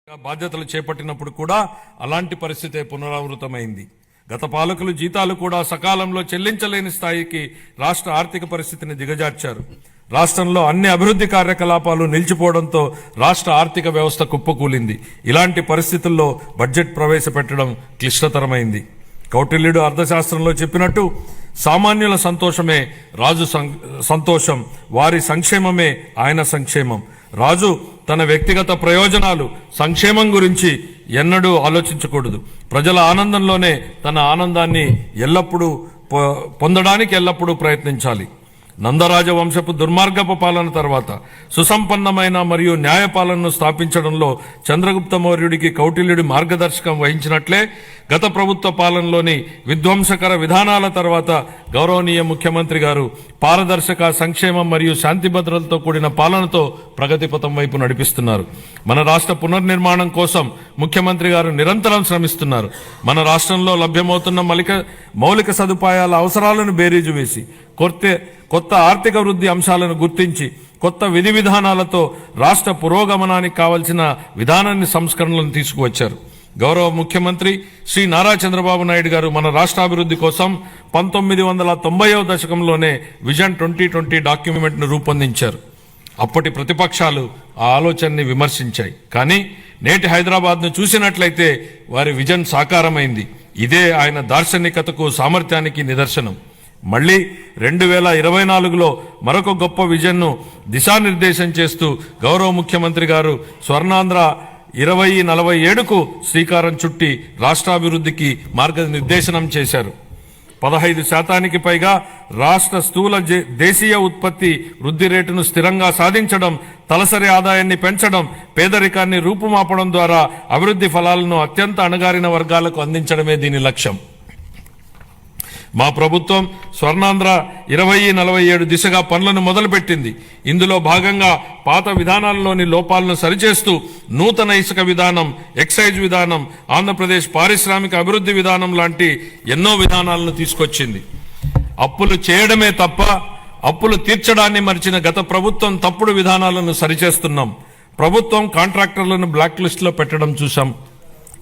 బాధ్యతలు చేపట్టినప్పుడు కూడా అలాంటి పరిస్థితే పునరావృతమైంది. గత పాలకులు జీతాలు కూడా సకాలంలో చెల్లించలేని స్థాయికి రాష్ట్ర ఆర్థిక పరిస్థితిని దిగజార్చారు. రాష్ట్రంలో అన్ని అభివృద్ధి కార్యకలాపాలు నిలిచిపోవడంతో రాష్ట్ర ఆర్థిక వ్యవస్థ కుప్పకూలింది. ఇలాంటి పరిస్థితుల్లో బడ్జెట్ ప్రవేశపెట్టడం క్లిష్టతరమైంది. కౌటిల్యుడు అర్థశాస్త్రంలో చెప్పినట్టు సామాన్యుల సంతోషమే రాజు సంతోషం, వారి సంక్షేమమే ఆయన సంక్షేమం. రాజు తన వ్యక్తిగత ప్రయోజనాలు సంక్షేమం గురించి ఎన్నడూ ఆలోచించకూడదు. ప్రజల ఆనందంలోనే తన ఆనందాన్ని పొందడానికి ఎల్లప్పుడూ ప్రయత్నించాలి. నందరాజ వంశపు దుర్మార్గపు పాలన తర్వాత సుసంపన్నమైన మరియు న్యాయపాలనను స్థాపించడంలో చంద్రగుప్త మౌర్యుడికి కౌటిల్యుడి మార్గదర్శకం వహించినట్లే గత ప్రభుత్వ పాలనలోని విధ్వంసకర విధానాల తర్వాత గౌరవనీయ ముఖ్యమంత్రి గారు పారదర్శక, సంక్షేమం మరియు శాంతి భద్రతలతో కూడిన పాలనతో ప్రగతి పథం వైపు నడిపిస్తున్నారు. మన రాష్ట్ర పునర్నిర్మాణం కోసం ముఖ్యమంత్రి గారు నిరంతరం శ్రమిస్తున్నారు. మన రాష్ట్రంలో లభ్యమవుతున్న మౌలిక సదుపాయాల అవసరాలను బేరీజు వేసి కొత్త ఆర్థిక వృద్ధి అంశాలను గుర్తించి కొత్త విధి విధానాలతో రాష్ట్ర పురోగమనానికి కావలసిన విధానాన్ని సంస్కరణలను తీసుకువచ్చారు. గౌరవ ముఖ్యమంత్రి శ్రీ నారా చంద్రబాబు నాయుడు గారు మన రాష్ట్రాభివృద్ధి కోసం 1990వ దశకంలోనే విజన్ 2020 డాక్యుమెంట్ను రూపొందించారు. అప్పటి ప్రతిపక్షాలు ఆ ఆలోచనని విమర్శించాయి. కానీ నేటి హైదరాబాద్ను చూసినట్లయితే వారి విజన్ సాకారమైంది. ఇదే ఆయన దార్శనికతకు, సామర్థ్యానికి నిదర్శనం. మళ్లీ 2024లో మరొక గొప్ప విజన్ను దిశానిర్దేశం చేస్తూ గౌరవ ముఖ్యమంత్రి గారు స్వర్ణాంధ్ర 2047కు శ్రీకారం చుట్టి రాష్ట్రాభివృద్ధికి మార్గనిర్దేశనం చేశారు. 15% పైగా రాష్ట్ర స్థూల దేశీయ ఉత్పత్తి వృద్ధి రేటును స్థిరంగా సాధించడం, తలసరి ఆదాయాన్ని పెంచడం, పేదరికాన్ని రూపుమాపడం ద్వారా అభివృద్ధి ఫలాలను అత్యంత అణగారిన వర్గాలకు అందించడమే దీని లక్ష్యం. మా ప్రభుత్వం స్వర్ణాంధ్ర 2047 దిశగా పనులను మొదలుపెట్టింది. ఇందులో భాగంగా పాత విధానాల్లోని లోపాలను సరిచేస్తూ నూతన ఇసుక విధానం, ఎక్సైజ్ విధానం, ఆంధ్రప్రదేశ్ పారిశ్రామిక అభివృద్ధి విధానం లాంటి ఎన్నో విధానాలను తీసుకొచ్చింది. అప్పులు చేయడమే తప్ప అప్పులు తీర్చడాన్ని మరిచిన గత ప్రభుత్వం తప్పుడు విధానాలను సరిచేస్తున్నాం. ప్రభుత్వం కాంట్రాక్టర్లను బ్లాక్ లిస్టులో పెట్టడం చూశాం.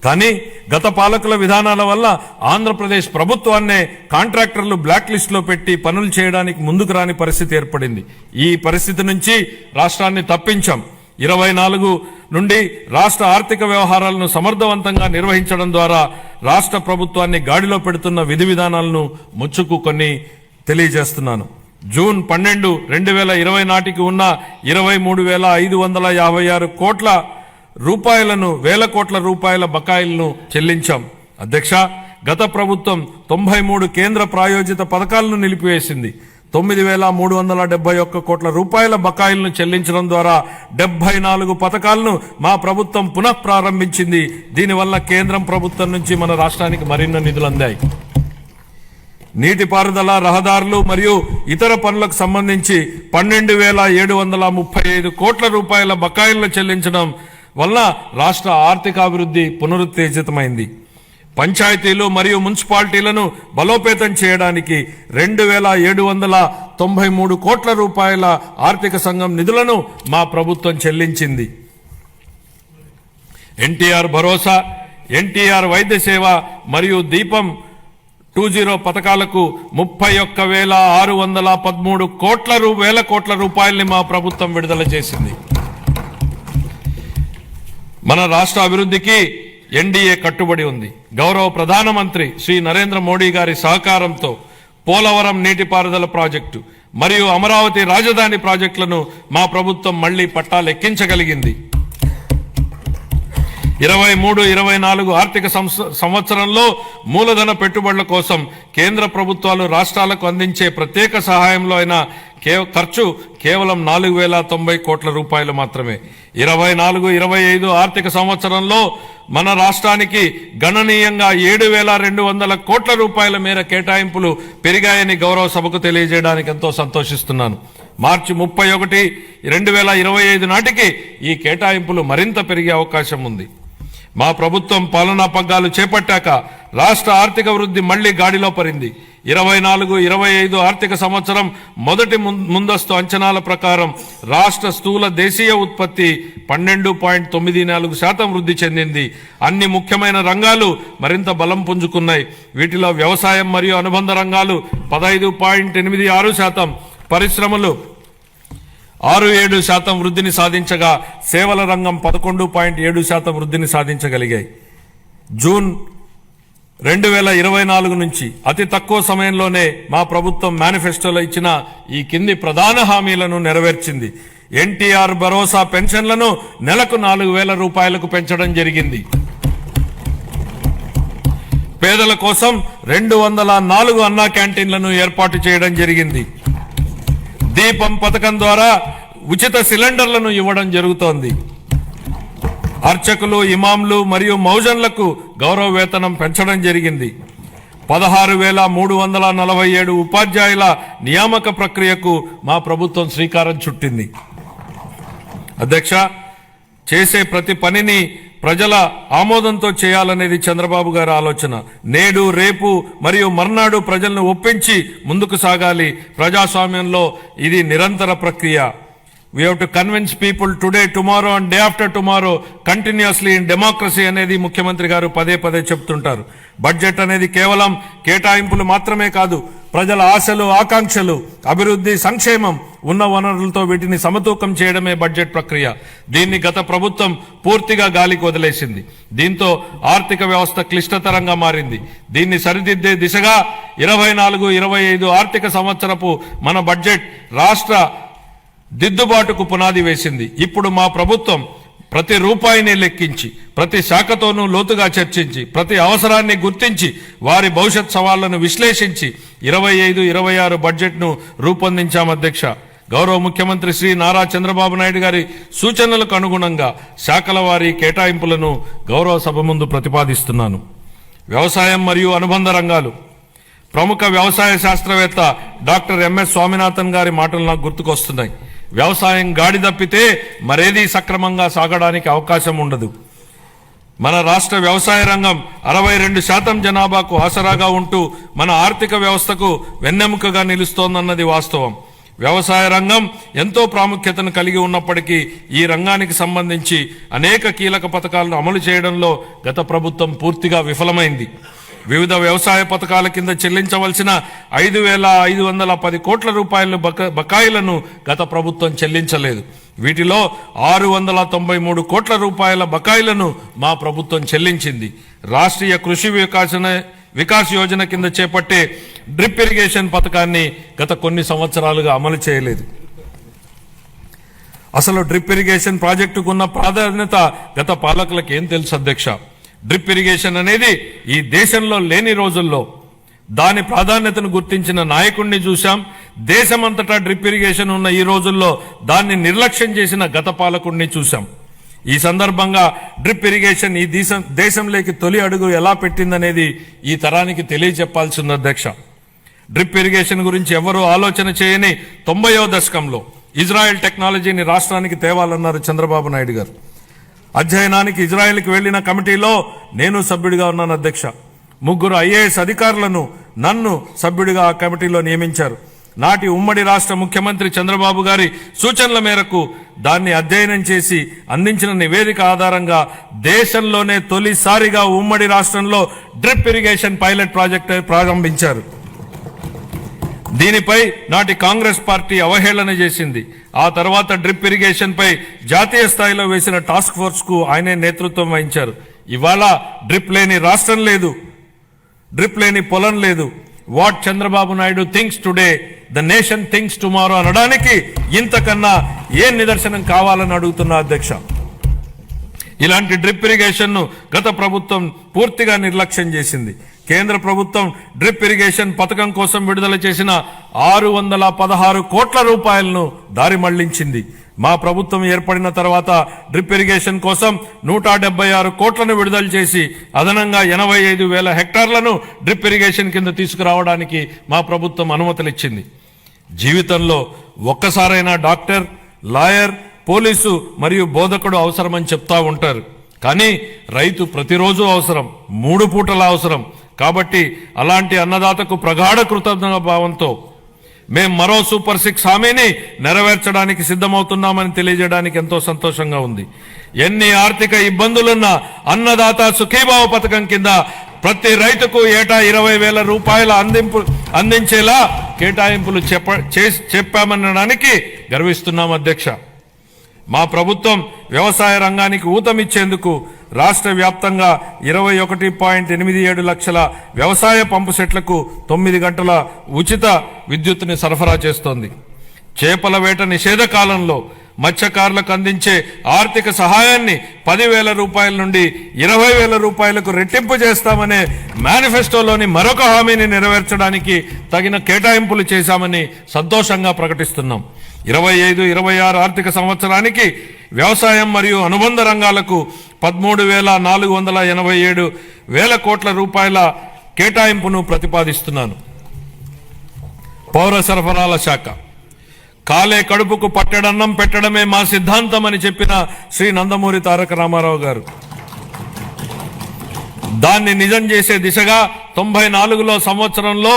కానీ గత పాలకుల విధానాల వల్ల ఆంధ్రప్రదేశ్ ప్రభుత్వాన్నే కాంట్రాక్టర్లు బ్లాక్ లిస్టులో పెట్టి పనులు చేయడానికి ముందుకు రాని పరిస్థితి ఏర్పడింది. ఈ పరిస్థితి నుంచి రాష్ట్రాన్ని తప్పించాం. 24 నుండి రాష్ట్ర ఆర్థిక వ్యవహారాలను సమర్థవంతంగా నిర్వహించడం ద్వారా రాష్ట్ర ప్రభుత్వాన్ని గాడిలో పెడుతున్న విధి విధానాలను ముచ్చుకు కొన్ని తెలియజేస్తున్నాను. జూన్ 12, 2020 నాటికి ఉన్న 23,556 కోట్ల రూపాయలను, వేల కోట్ల రూపాయల బకాయిలను చెల్లించాం. అధ్యక్ష, గత ప్రభుత్వం 93 కేంద్ర ప్రాయోజిత పథకాలను నిలిపివేసింది. 9,371 కోట్ల రూపాయల బకాయిలను చెల్లించడం ద్వారా 74 పథకాలను మా ప్రభుత్వం పునః ప్రారంభించింది. దీనివల్ల కేంద్రం ప్రభుత్వం నుంచి మన రాష్ట్రానికి మరిన్ని నిధులు అందాయి. నీటిపారుదల, రహదారులు మరియు ఇతర పనులకు సంబంధించి 12,735 కోట్ల రూపాయల బకాయిలను చెల్లించడం వల్ల రాష్ట్ర ఆర్థికాభివృద్ధి పునరుత్తేజితమైంది. పంచాయతీలు మరియు మున్సిపాలిటీలను బలోపేతం చేయడానికి 2,793 కోట్ల రూపాయల ఆర్థిక సంఘం నిధులను మా ప్రభుత్వం చెల్లించింది. ఎన్టీఆర్ భరోసా, ఎన్టీఆర్ వైద్య సేవ మరియు దీపం 2.0 పథకాలకు 31,613 వేల కోట్ల రూపాయల్ని మా ప్రభుత్వం విడుదల చేసింది. మన రాష్ట్ర అభివృద్ధికి ఎన్డీఏ కట్టుబడి ఉంది. గౌరవ ప్రధానమంత్రి శ్రీ నరేంద్ర మోడీ గారి సహకారంతో పోలవరం నీటిపారుదల ప్రాజెక్టు మరియు అమరావతి రాజధాని ప్రాజెక్టులను మా ప్రభుత్వం మళ్లీ పట్టాలెక్కించగలిగింది. 23-24 ఆర్థిక సంవత్సరంలో మూలధన పెట్టుబడుల కోసం కేంద్ర ప్రభుత్వాలు రాష్ట్రాలకు అందించే ప్రత్యేక సహాయంలో అయిన ఖర్చు కేవలం 4,090 కోట్ల రూపాయలు మాత్రమే. 24-25 ఆర్థిక సంవత్సరంలో మన రాష్ట్రానికి గణనీయంగా 7,200 కోట్ల రూపాయల మేర కేటాయింపులు పెరిగాయని గౌరవ సభకు తెలియజేయడానికి ఎంతో సంతోషిస్తున్నాను. మార్చి 31, 2025 నాటికి ఈ కేటాయింపులు మరింత పెరిగే అవకాశం ఉంది. మా ప్రభుత్వం పాలనా పగ్గాలు చేపట్టాక రాష్ట్ర ఆర్థిక వృద్ధి మళ్లీ గాడిలో పడింది. 24-25 ఆర్థిక సంవత్సరం మొదటి ముందస్తు అంచనాల ప్రకారం రాష్ట్ర స్థూల దేశీయ ఉత్పత్తి 12.94% వృద్ధి చెందింది. అన్ని ముఖ్యమైన రంగాలు మరింత బలం పుంజుకున్నాయి. వీటిలో వ్యవసాయం మరియు అనుబంధ రంగాలు 15.86%, పరిశ్రమలు 6.7% వృద్ధిని సాధించగా సేవల రంగం 11.7% వృద్ధిని సాధించగలిగాయి. జూన్ 2024 నుంచి అతి తక్కువ సమయంలోనే మా ప్రభుత్వం మేనిఫెస్టోలో ఇచ్చిన ఈ కింది ప్రధాన హామీలను నెరవేర్చింది. ఎన్టీఆర్ భరోసా పెన్షన్లను నెలకు 4,000 రూపాయలకు పెంచడం జరిగింది. పేదల కోసం 204 అన్నా క్యాంటీన్లను ఏర్పాటు చేయడం జరిగింది. దీపం పథకం ద్వారా ఉచిత సిలిండర్లను ఇవ్వడం జరుగుతోంది. అర్చకులు, ఇమాంలు మరియు మౌజన్లకు గౌరవ వేతనం పెంచడం జరిగింది. 16,347 ఉపాధ్యాయుల నియామక ప్రక్రియకు మా ప్రభుత్వం శ్రీకారం చుట్టింది. అధ్యక్ష, చేసే ప్రతి పనిని ప్రజల ఆమోదంతో చేయాలనేది చంద్రబాబు గారి ఆలోచన. నేడు, రేపు మరియు మర్నాడు ప్రజలను ఒప్పించి ముందుకు సాగాలి. ప్రజాస్వామ్యంలో ఇది నిరంతర ప్రక్రియ. We have to convince people today, tomorrow and day after tomorrow continuously in democracy అనేది ముఖ్యమంత్రి గారు పదే పదే చెప్తుంటారు. బడ్జెట్ అనేది కేవలం కేటాయింపులు మాత్రమే కాదు, ప్రజల ఆశలు, ఆకాంక్షలు, అభివృద్ధి, సంక్షేమం, ఉన్న వనరులతో వీటిని సమతూకం చేయడమే బడ్జెట్ ప్రక్రియ. దీన్ని గత ప్రభుత్వం పూర్తిగా గాలికి వదిలేసింది. దీంతో ఆర్థిక వ్యవస్థ క్లిష్టతరంగా మారింది. దీన్ని సరిదిద్దే దిశగా 24-25 ఆర్థిక సంవత్సరపు మన బడ్జెట్ రాష్ట్ర దిద్దుబాటుకు పునాది వేసింది. ఇప్పుడు మా ప్రభుత్వం ప్రతి రూపాయిని లెక్కించి, ప్రతి శాఖతోనూ లోతుగా చర్చించి, ప్రతి అవసరాన్ని గుర్తించి, వారి భవిష్యత్ సవాళ్లను విశ్లేషించి 25-26 బడ్జెట్ను రూపొందించాం. అధ్యక్ష, గౌరవ ముఖ్యమంత్రి శ్రీ నారా చంద్రబాబు నాయుడు గారి సూచనలకు అనుగుణంగా శాఖల వారి కేటాయింపులను గౌరవ సభ ముందు ప్రతిపాదిస్తున్నాను. వ్యవసాయం మరియు అనుబంధ రంగాలు. ప్రముఖ వ్యవసాయ శాస్త్రవేత్త డాక్టర్ ఎంఎస్ స్వామినాథన్ గారి మాటలు నాకు గుర్తుకొస్తున్నాయి. వ్యవసాయం గాడి తప్పితే మరేదీ సక్రమంగా సాగడానికి అవకాశం ఉండదు. మన రాష్ట్ర వ్యవసాయ రంగం 62% జనాభాకు ఆసరాగా ఉంటూ మన ఆర్థిక వ్యవస్థకు వెన్నెముకగా నిలుస్తోందన్నది వాస్తవం. వ్యవసాయ రంగం ఎంతో ప్రాముఖ్యతను కలిగి ఉన్నప్పటికీ ఈ రంగానికి సంబంధించి అనేక కీలక పథకాలను అమలు చేయడంలో గత ప్రభుత్వం పూర్తిగా విఫలమైంది. వివిధ వ్యవసాయ పథకాల కింద చెల్లించవలసిన 5,510 కోట్ల రూపాయల బకాయిలను గత ప్రభుత్వం చెల్లించలేదు. వీటిలో 693 కోట్ల రూపాయల బకాయిలను మా ప్రభుత్వం చెల్లించింది. రాష్ట్రీయ కృషి వికాస్ యోజన కింద చేపట్టే డ్రిప్ ఇరిగేషన్ పథకాన్ని గత కొన్ని సంవత్సరాలుగా అమలు చేయలేదు. అసలు డ్రిప్ ఇరిగేషన్ ప్రాజెక్టుకు ఉన్న ప్రాధాన్యత గత పాలకులకు ఏం తెలుసు అధ్యక్ష? డ్రిప్ ఇరిగేషన్ అనేది ఈ దేశంలో లేని రోజుల్లో దాని ప్రాధాన్యతను గుర్తించిన నాయకుడిని చూశాం. దేశమంతటా డ్రిప్ ఇరిగేషన్ ఉన్న ఈ రోజుల్లో దాన్ని నిర్లక్ష్యం చేసిన గత పాలకుడిని చూశాం. ఈ సందర్భంగా డ్రిప్ ఇరిగేషన్ ఈ దేశంలోకి తొలి అడుగు ఎలా పెట్టిందనేది ఈ తరానికి తెలియజెప్పాల్సింది అధ్యక్ష. డ్రిప్ ఇరిగేషన్ గురించి ఎవరూ ఆలోచన చేయని 90వ దశకంలో ఇజ్రాయెల్ టెక్నాలజీని రాష్ట్రానికి తేవాలన్నారు చంద్రబాబు నాయుడు గారు. అధ్యయనానికి ఇజ్రాయెల్కి వెళ్లిన కమిటీలో నేను సభ్యుడిగా ఉన్నాను అధ్యక్ష. 3 IAS అధికారులను నన్ను సభ్యుడిగా ఆ కమిటీలో నియమించారు. నాటి ఉమ్మడి రాష్ట్ర ముఖ్యమంత్రి చంద్రబాబు గారి సూచనల మేరకు దాన్ని అధ్యయనం చేసి అందించిన నివేదిక ఆధారంగా దేశంలోనే తొలిసారిగా ఉమ్మడి రాష్ట్రంలో డ్రిప్ ఇరిగేషన్ పైలట్ ప్రాజెక్టు ప్రారంభించారు. దీనిపై నాటి కాంగ్రెస్ పార్టీ అవహేళన చేసింది. ఆ తర్వాత డ్రిప్ ఇరిగేషన్ పై జాతీయ స్థాయిలో వేసిన టాస్క్ ఫోర్స్ కు ఆయనే నేతృత్వం వహించారు. ఇవాళ డ్రిప్ లేని రాష్ట్రం లేదు, డ్రిప్ లేని పొలం లేదు. What Chandrababu Naidu thinks today the nation thinks tomorrow అనడానికి ఇంతకన్నా ఏ నిదర్శనం కావాలని అడుగుతున్నా అధ్యక్ష. ఇలాంటి డ్రిప్ ఇరిగేషన్ ను గత ప్రభుత్వం పూర్తిగా నిర్లక్ష్యం చేసింది. కేంద్ర ప్రభుత్వం డ్రిప్ ఇరిగేషన్ పథకం కోసం విడుదల చేసిన 616 కోట్ల రూపాయలను దారి మళ్లించింది. మా ప్రభుత్వం ఏర్పడిన తర్వాత డ్రిప్ ఇరిగేషన్ కోసం 176 కోట్లను విడుదల చేసి అదనంగా 85,000 హెక్టార్లను డ్రిప్ ఇరిగేషన్ కింద తీసుకురావడానికి మా ప్రభుత్వం అనుమతులిచ్చింది. జీవితంలో ఒక్కసారైనా డాక్టర్, లాయర్, పోలీసు మరియు బోధకుడు అవసరమని చెప్తా ఉంటారు. కానీ రైతు ప్రతిరోజు అవసరం, 3 పూటల అవసరం. కాబట్టి అలాంటి అన్నదాతకు ప్రగాఢ కృతజ్ఞత భావంతో మేం మరో సూపర్ 6 హామీని నెరవేర్చడానికి సిద్ధమవుతున్నామని తెలియజేయడానికి ఎంతో సంతోషంగా ఉంది. ఎన్ని ఆర్థిక ఇబ్బందులున్నా అన్నదాత సుఖీభావ పథకం కింద ప్రతి రైతుకు ఏటా 20,000 రూపాయల అందించేలా కేటాయింపులు చెప్పామనడానికి గర్విస్తున్నాం అధ్యక్ష. మా ప్రభుత్వం వ్యవసాయ రంగానికి ఊతమిచ్చేందుకు రాష్ట్ర వ్యాప్తంగా 21.87 లక్షల వ్యవసాయ పంపు సెట్లకు 9 గంటల ఉచిత విద్యుత్తుని సరఫరా చేస్తోంది. చేపల వేట నిషేధ కాలంలో మత్స్యకారులకు అందించే ఆర్థిక సహాయాన్ని 10,000 రూపాయల నుండి 20,000 రూపాయలకు రెట్టింపు చేస్తామనే మేనిఫెస్టోలోని మరొక హామీని నెరవేర్చడానికి తగిన కేటాయింపులు చేశామని సంతోషంగా ప్రకటిస్తున్నాం. 25-26 ఆర్థిక సంవత్సరానికి వ్యవసాయం మరియు అనుబంధ రంగాలకు 13,487 కోట్ల రూపాయల కేటాయింపును ప్రతిపాదిస్తున్నాను. పౌర సరఫరాల శాఖ కాలే కడుపుకు పట్టెడన్నం పెట్టడమే మా సిద్ధాంతం అని చెప్పిన శ్రీ నందమూరి తారక రామారావు గారు దాన్ని నిజం చేసే దిశగా 94లో సంవత్సరంలో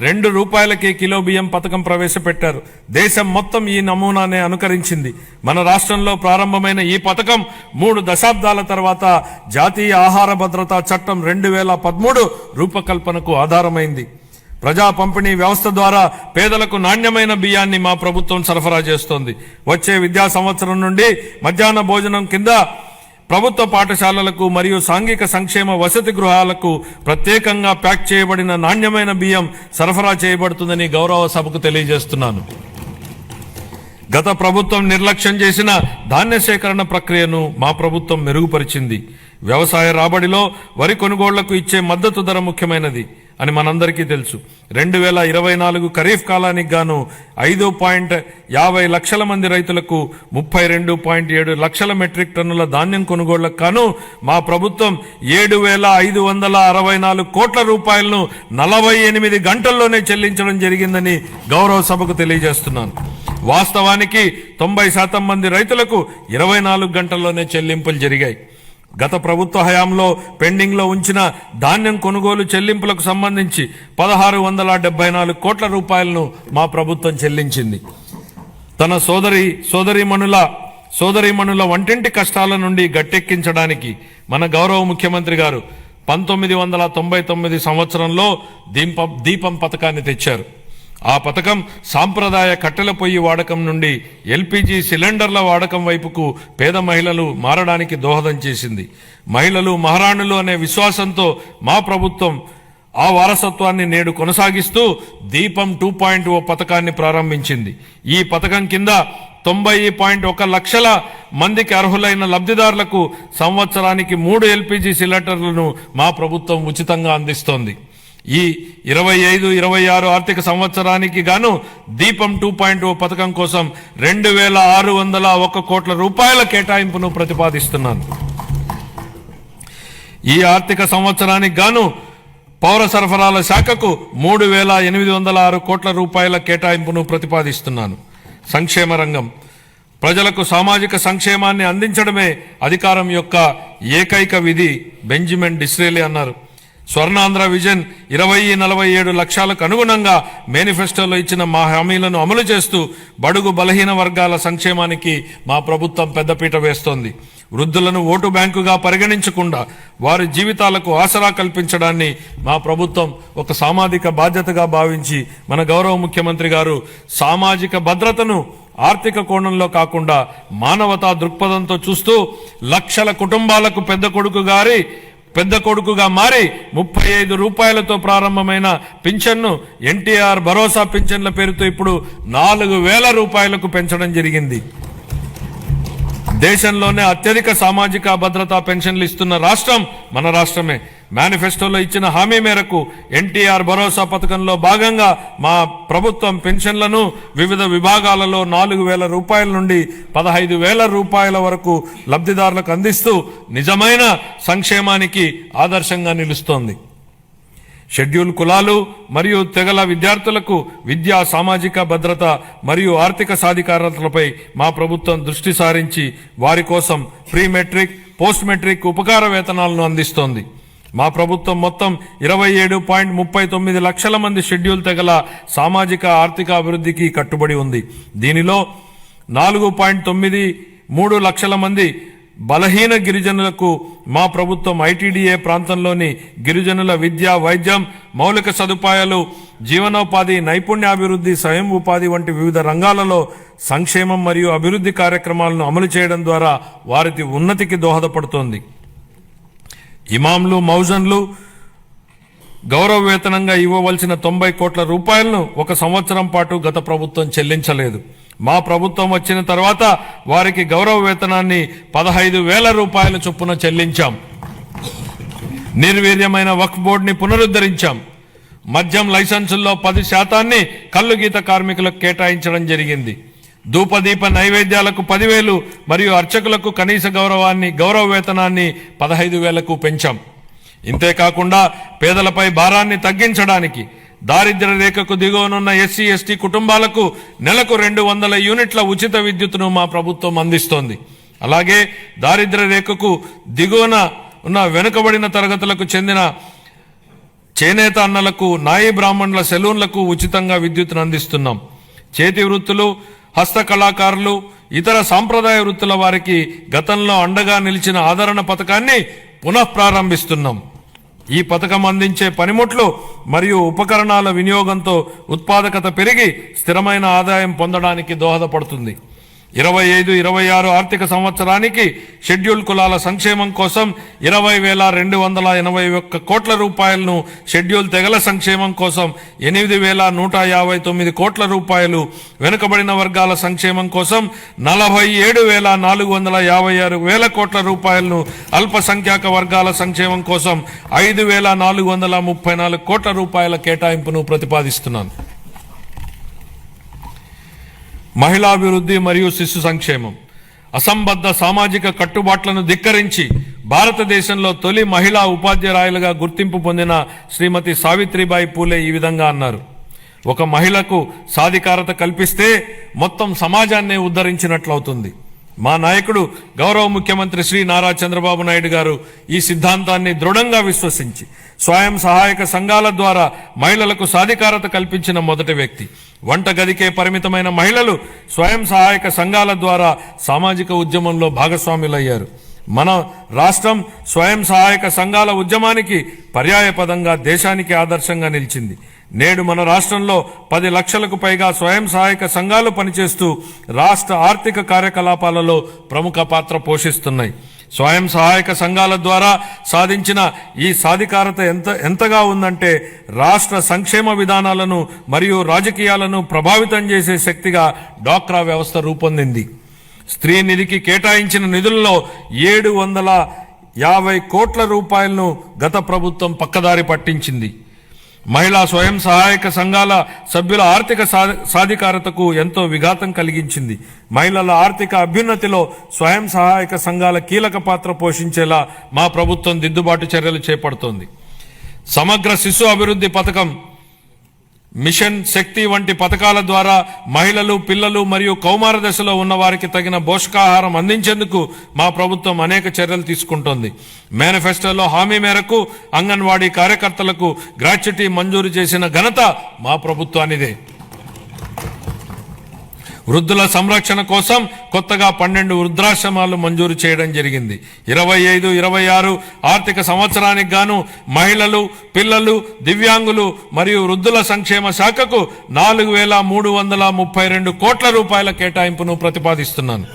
2 రూపాయలకే కిలో బియ్యం పథకం ప్రవేశపెట్టారు. దేశం మొత్తం ఈ నమూనానే అనుకరించింది. మన రాష్ట్రంలో ప్రారంభమైన ఈ పథకం 3 దశాబ్దాల తర్వాత జాతీయ ఆహార భద్రతా చట్టం 2013 రూపకల్పనకు ఆధారమైంది. ప్రజా పంపిణీ వ్యవస్థ ద్వారా పేదలకు నాణ్యమైన బియ్యాన్ని మా ప్రభుత్వం సరఫరా చేస్తోంది. వచ్చే విద్యా సంవత్సరం నుండి మధ్యాహ్న భోజనం కింద ప్రభుత్వ పాఠశాలలకు మరియు సాంఘిక సంక్షేమ వసతి గృహాలకు ప్రత్యేకంగా ప్యాక్ చేయబడిన నాణ్యమైన బియ్యం సరఫరా చేయబడుతుందని గౌరవ సభకు తెలియజేస్తున్నాను. గత ప్రభుత్వం నిర్లక్ష్యం చేసిన ధాన్య సేకరణ ప్రక్రియను మా ప్రభుత్వం మెరుగుపరిచింది. వ్యవసాయ రాబడిలో వరి కొనుగోళ్లకు ఇచ్చే మద్దతు ధర ముఖ్యమైనది అని మనందరికీ తెలుసు. 2024 ఖరీఫ్ కాలానికి గాను 5.50 లక్షల మంది రైతులకు 32.7 లక్షల మెట్రిక్ టన్నుల ధాన్యం కొనుగోళ్లకు గాను మా ప్రభుత్వం 7,564 కోట్ల రూపాయలను 48 గంటల్లోనే చెల్లించడం జరిగిందని గౌరవ సభకు తెలియజేస్తున్నాను. వాస్తవానికి 90% మంది రైతులకు 24 గంటల్లోనే చెల్లింపులు జరిగాయి. గత ప్రభుత్వ హయాంలో పెండింగ్ లో ఉంచిన ధాన్యం కొనుగోలు చెల్లింపులకు సంబంధించి 1,674 కోట్ల రూపాయలను మా ప్రభుత్వం చెల్లించింది. తన సోదరీమణుల వంటింటి కష్టాల నుండి గట్టెక్కించడానికి మన గౌరవ ముఖ్యమంత్రి గారు 1999 సంవత్సరంలో దీపం పథకాన్ని తెచ్చారు. ఆ పథకం సాంప్రదాయ కట్టెల పొయ్యి వాడకం నుండి ఎల్పీజీ సిలిండర్ల వాడకం వైపుకు పేద మహిళలు మారడానికి దోహదం చేసింది. మహిళలు మహారాణులు అనే విశ్వాసంతో మా ప్రభుత్వం ఆ వారసత్వాన్ని నేడు కొనసాగిస్తూ దీపం 2.0 పథకాన్ని ప్రారంభించింది. ఈ పథకం కింద 90.1 లక్షల మందికి అర్హులైన లబ్ధిదారులకు సంవత్సరానికి 3 ఎల్పీజీ సిలిండర్లను మా ప్రభుత్వం ఉచితంగా అందిస్తోంది. ఈ 25-26 ఆర్థిక సంవత్సరానికి గాను దీపం 2.0 పథకం కోసం 2,601 కోట్ల రూపాయల కేటాయింపును ప్రతిపాదిస్తున్నాను. ఈ ఆర్థిక సంవత్సరానికి గాను పౌర సరఫరాల శాఖకు 3,806 కోట్ల రూపాయల కేటాయింపును ప్రతిపాదిస్తున్నాను. సంక్షేమ రంగం ప్రజలకు సామాజిక సంక్షేమాన్ని అందించడమే అధికారం యొక్క ఏకైక విధి బెంజమిన్ డిస్రేలి అన్నారు. స్వర్ణాంధ్ర విజన్ 2047 లక్ష్యాలకు అనుగుణంగా మేనిఫెస్టోలో ఇచ్చిన మా హామీలను అమలు చేస్తూ బడుగు బలహీన వర్గాల సంక్షేమానికి మా ప్రభుత్వం పెద్దపీట వేస్తోంది. వృద్ధులను ఓటు బ్యాంకుగా పరిగణించకుండా వారి జీవితాలకు ఆసరా కల్పించడాన్ని మా ప్రభుత్వం ఒక సామాజిక బాధ్యతగా భావించి మన గౌరవ ముఖ్యమంత్రి గారు సామాజిక భద్రతను ఆర్థిక కోణంలో కాకుండా మానవతా దృక్పథంతో చూస్తూ లక్షల కుటుంబాలకు పెద్ద కొడుకుగా మారి 35 రూపాయలతో ప్రారంభమైన పింఛన్ను ఎన్టీఆర్ భరోసా పింఛన్ల పేరుతో ఇప్పుడు 4,000 రూపాయలకు పెంచడం జరిగింది. దేశంలోనే అత్యధిక సామాజిక భద్రతా పెన్షన్లు ఇస్తున్న రాష్ట్రం మన రాష్ట్రమే. మేనిఫెస్టోలో ఇచ్చిన హామీ మేరకు ఎన్టీఆర్ భరోసా పథకంలో భాగంగా మా ప్రభుత్వం పెన్షన్లను వివిధ విభాగాలలో 4,000 రూపాయల నుండి 15,000 రూపాయల వరకు లబ్ధిదారులకు అందిస్తూ నిజమైన సంక్షేమానికి ఆదర్శంగా నిలుస్తోంది. షెడ్యూల్ కులాలు మరియు తెగల విద్యార్థులకు విద్యా సామాజిక భద్రత మరియు ఆర్థిక సాధికారతలపై మా ప్రభుత్వం దృష్టి సారించి వారి కోసం ప్రీ మెట్రిక్ పోస్ట్ మెట్రిక్ ఉపకార వేతనాలను అందిస్తోంది. మా ప్రభుత్వం మొత్తం 27.39 లక్షల మంది షెడ్యూల్ తెగల సామాజిక ఆర్థిక అభివృద్ధికి కట్టుబడి ఉంది. దీనిలో 4.93 లక్షల మంది బలహీన గిరిజనులకు మా ప్రభుత్వం ఐటీడీఏ ప్రాంతంలోని గిరిజనుల విద్య, వైద్యం, మౌలిక సదుపాయాలు, జీవనోపాధి, నైపుణ్యాభివృద్ధి, స్వయం ఉపాధి వంటి వివిధ రంగాలలో సంక్షేమం మరియు అభివృద్ధి కార్యక్రమాలను అమలు చేయడం ద్వారా వారి ఉన్నతికి దోహదపడుతోంది. ఇమాంలు, మౌజన్లు గౌరవ వేతనంగా ఇవ్వవలసిన 90 కోట్ల రూపాయలను 1 సంవత్సరం పాటు గత ప్రభుత్వం చెల్లించలేదు. మా ప్రభుత్వం వచ్చిన తర్వాత వారికి గౌరవ వేతనాన్ని 15,000 రూపాయల చొప్పున చెల్లించాం. నిర్వీర్యమైన వక్ఫ్ బోర్డుని పునరుద్ధరించాం. మద్యం లైసెన్సుల్లో 10% కల్లు గీత కార్మికులకు కేటాయించడం జరిగింది. ధూపదీప నైవేద్యాలకు 10,000 మరియు అర్చకులకు కనీస గౌరవ వేతనాన్ని 15,000కు పెంచాం. ఇంతేకాకుండా పేదలపై భారాన్ని తగ్గించడానికి దారిద్ర్య రేఖకు దిగువనున్న ఎస్సీ, ఎస్టీ కుటుంబాలకు నెలకు 200 యూనిట్ల ఉచిత విద్యుత్తును మా ప్రభుత్వం అందిస్తోంది. అలాగే దారిద్ర్య రేఖకు దిగువన ఉన్న వెనుకబడిన తరగతులకు చెందిన చేనేత అన్నలకు, నాయి బ్రాహ్మణుల సెలూన్లకు ఉచితంగా విద్యుత్తును అందిస్తున్నాం. చేతి వృత్తులు, హస్త కళాకారులు, ఇతర సాంప్రదాయ వృత్తుల వారికి గతంలో అండగా నిలిచిన ఆదరణ పథకాన్ని పునఃప్రారంభిస్తున్నాం. ఈ పథకం అందించే పనిముట్లు మరియు ఉపకరణాల వినియోగంతో ఉత్పాదకత పెరిగి స్థిరమైన ఆదాయం పొందడానికి దోహదపడుతుంది. 25-26 ఆర్థిక సంవత్సరానికి షెడ్యూల్ కులాల సంక్షేమం కోసం 20,281 కోట్ల రూపాయలను, షెడ్యూల్ తెగల సంక్షేమం కోసం 8,159 కోట్ల రూపాయలు, వెనుకబడిన వర్గాల సంక్షేమం కోసం 47,456 కోట్ల రూపాయలను, అల్పసంఖ్యాక వర్గాల సంక్షేమం కోసం 5,434 కోట్ల రూపాయల కేటాయింపును ప్రతిపాదిస్తున్నాను. మహిళాభివృద్ధి మరియు శిశు సంక్షేమం. అసంబద్ధ సామాజిక కట్టుబాట్లను ధిక్కరించి భారతదేశంలో తొలి మహిళా ఉపాధ్యాయులుగా గుర్తింపు పొందిన శ్రీమతి సావిత్రిబాయి పూలే ఈ విధంగా అన్నారు: ఒక మహిళకు సాధికారత కల్పిస్తే మొత్తం సమాజాన్నే ఉద్ధరించినట్లవుతుంది. మా నాయకుడు గౌరవ ముఖ్యమంత్రి శ్రీ నారా చంద్రబాబు నాయుడు గారు ఈ సిద్ధాంతాన్ని దృఢంగా విశ్వసించి స్వయం సహాయక సంఘాల ద్వారా మహిళలకు సాధికారత కల్పించిన మొదటి వ్యక్తి. వంటగదికే పరిమితమైన మహిళలు స్వయం సహాయక సంఘాల ద్వారా సామాజిక ఉద్యమంలో భాగస్వాములయ్యారు. మన రాష్ట్రం స్వయం సహాయక సంఘాల ఉద్యమానికి పర్యాయపదంగా దేశానికి ఆదర్శంగా నిలిచింది. నేడు మన రాష్ట్రంలో 10 లక్షలకు పైగా స్వయం సహాయక సంఘాలు పనిచేస్తూ రాష్ట్ర ఆర్థిక కార్యకలాపాలలో ప్రముఖ పాత్ర పోషిస్తున్నాయి. స్వయం సహాయక సంఘాల ద్వారా సాధించిన ఈ సాధికారత ఎంతగా ఉందంటే రాష్ట్ర సంక్షేమ విధానాలను మరియు రాజకీయాలను ప్రభావితం చేసే శక్తిగా డ్వాక్రా వ్యవస్థ రూపొందింది. స్త్రీ నిధికి కేటాయించిన నిధుల్లో 750 కోట్ల రూపాయలను గత ప్రభుత్వం పక్కదారి పట్టించింది. మహిళా స్వయం సహాయక సంఘాల సభ్యుల ఆర్థిక సాధికారతకు ఎంతో విఘాతం కలిగించింది. మహిళల ఆర్థిక అభ్యున్నతిలో స్వయం సహాయక సంఘాల కీలక పాత్ర పోషించేలా మా ప్రభుత్వం దిద్దుబాటు చర్యలు చేపడుతోంది. సమగ్ర శిశు అభివృద్ధి పథకం, మిషన్ శక్తి వంటి పథకాల ద్వారా మహిళలు, పిల్లలు మరియు కౌమార దశలో ఉన్న వారికి తగిన పోషకాహారం అందించేందుకు మా ప్రభుత్వం అనేక చర్యలు తీసుకుంటోంది. మేనిఫెస్టోలో హామీ మేరకు అంగన్వాడీ కార్యకర్తలకు గ్రాట్యుటీ మంజూరు చేసిన ఘనత మా ప్రభుత్వానిదే. వృద్ధుల సంరక్షణ కోసం కొత్తగా 12 వృద్ధాశ్రమాలు మంజూరు చేయడం జరిగింది. 25-26 ఆర్థిక సంవత్సరానికి గాను మహిళలు, పిల్లలు, దివ్యాంగులు మరియు వృద్ధుల సంక్షేమ శాఖకు 4,332 కోట్ల రూపాయల కేటాయింపును ప్రతిపాదిస్తున్నాను.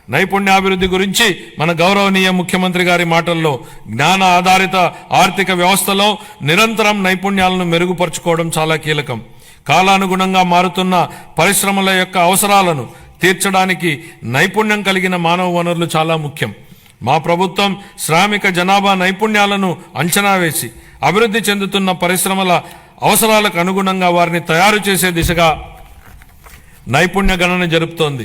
నైపుణ్యాభివృద్ధి గురించి మన గౌరవనీయ ముఖ్యమంత్రి గారి మాటల్లో, జ్ఞాన ఆధారిత ఆర్థిక వ్యవస్థలో నిరంతరం నైపుణ్యాలను మెరుగుపరుచుకోవడం చాలా కీలకం. కాలానుగుణంగా మారుతున్న పరిశ్రమల యొక్క అవసరాలను తీర్చడానికి నైపుణ్యం కలిగిన మానవ వనరులు చాలా ముఖ్యం. మా ప్రభుత్వం శ్రామిక జనాభా నైపుణ్యాలను అంచనా వేసి అభివృద్ధి చెందుతున్న పరిశ్రమల అవసరాలకు అనుగుణంగా వారిని తయారు చేసే దిశగా నైపుణ్య గణన జరుపుతోంది.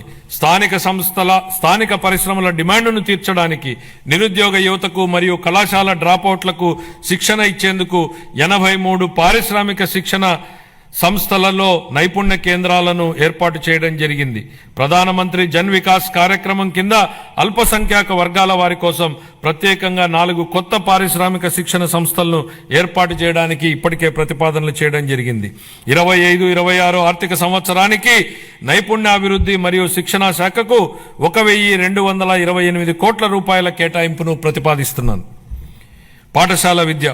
స్థానిక పరిశ్రమల డిమాండ్ను తీర్చడానికి నిరుద్యోగ యువతకు మరియు కళాశాల డ్రాపౌట్లకు శిక్షణ ఇచ్చేందుకు 83 పారిశ్రామిక శిక్షణ సంస్థలలో నైపుణ్య కేంద్రాలను ఏర్పాటు చేయడం జరిగింది. ప్రధానమంత్రి జన్ వికాస్ కార్యక్రమం కింద అల్పసంఖ్యాక వర్గాల వారి కోసం ప్రత్యేకంగా 4 కొత్త పారిశ్రామిక శిక్షణ సంస్థలను ఏర్పాటు చేయడానికి ఇప్పటికే ప్రతిపాదనలు చేయడం జరిగింది. 25-26 ఆర్థిక సంవత్సరానికి నైపుణ్యాభివృద్ధి మరియు శిక్షణా శాఖకు 1,228 కోట్ల రూపాయల కేటాయింపును ప్రతిపాదిస్తున్నాను. పాఠశాల విద్య.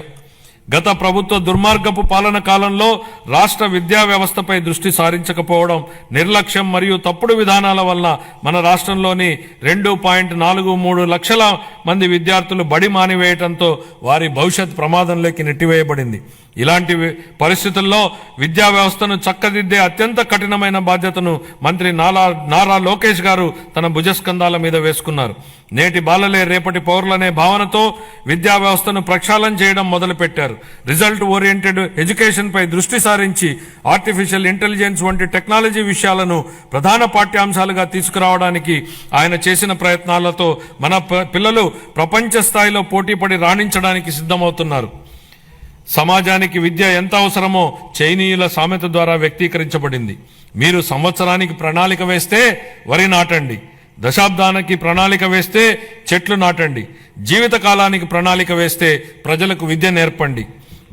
గత ప్రభుత్వ దుర్మార్గపు పాలన కాలంలో రాష్ట్ర విద్యా వ్యవస్థపై దృష్టి సారించకపోవడం, నిర్లక్ష్యం మరియు తప్పుడు విధానాల వలన మన రాష్ట్రంలోని 2.43 లక్షల మంది విద్యార్థులు బడి మానివేయడంతో వారి భవిష్యత్ ప్రమాదంలోకి నెట్టివేయబడింది. ఇలాంటి పరిస్థితుల్లో విద్యా వ్యవస్థను చక్కదిద్దే అత్యంత కఠినమైన బాధ్యతను మంత్రి నారా లోకేష్ గారు తన భుజస్కంధాల మీద వేసుకున్నారు. నేటి బాలలే రేపటి పౌరులనే భావనతో విద్యా వ్యవస్థను ప్రక్షాళన చేయడం మొదలుపెట్టారు. రిజల్ట్ ఓరియంటెడ్ ఎడ్యుకేషన్ పై దృష్టి సారించి ఆర్టిఫిషియల్ ఇంటెలిజెన్స్ వంటి టెక్నాలజీ విషయాలను ప్రధాన పాఠ్యాంశాలుగా తీసుకురావడానికి ఆయన చేసిన ప్రయత్నాలతో మన పిల్లలు ప్రపంచ స్థాయిలో పోటీపడి రాణించడానికి సిద్ధమవుతున్నారు. సమాజానికి విద్య ఎంత అవసరమో చైనీయుల సామెత ద్వారా వ్యక్తీకరించబడింది. మీరు సంవత్సరానికి ప్రణాళిక వేస్తే వరి నాటండి, దశాబ్దానికి ప్రణాళిక వేస్తే చెట్లు నాటండి, జీవితకాలానికి ప్రణాళిక వేస్తే ప్రజలకు విద్య నేర్పండి.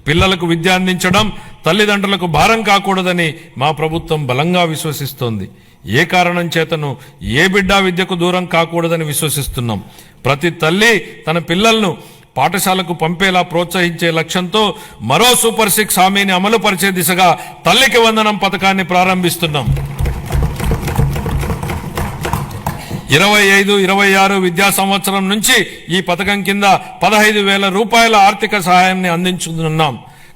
పిల్లలకు విద్య అందించడం తల్లిదండ్రులకు భారం కాకూడదని మా ప్రభుత్వం బలంగా విశ్వసిస్తోంది. ఏ కారణం చేతను ఏ బిడ్డ విద్యకు దూరం కాకూడదని విశ్వసిస్తున్నాం. ప్రతి తల్లి తన పిల్లలను పాఠశాలకు పంపేలా ప్రోత్సహించే లక్ష్యంతో మరో సూపర్ 6 హామీని అమలు పరిచే దిశగా తల్లికి వందనం పథకాన్ని ప్రారంభిస్తున్నాం. 25-26 విద్యా సంవత్సరం నుంచి ఈ పథకం కింద 15,000 రూపాయల ఆర్థిక సహాయాన్ని అందించుతున్నాం.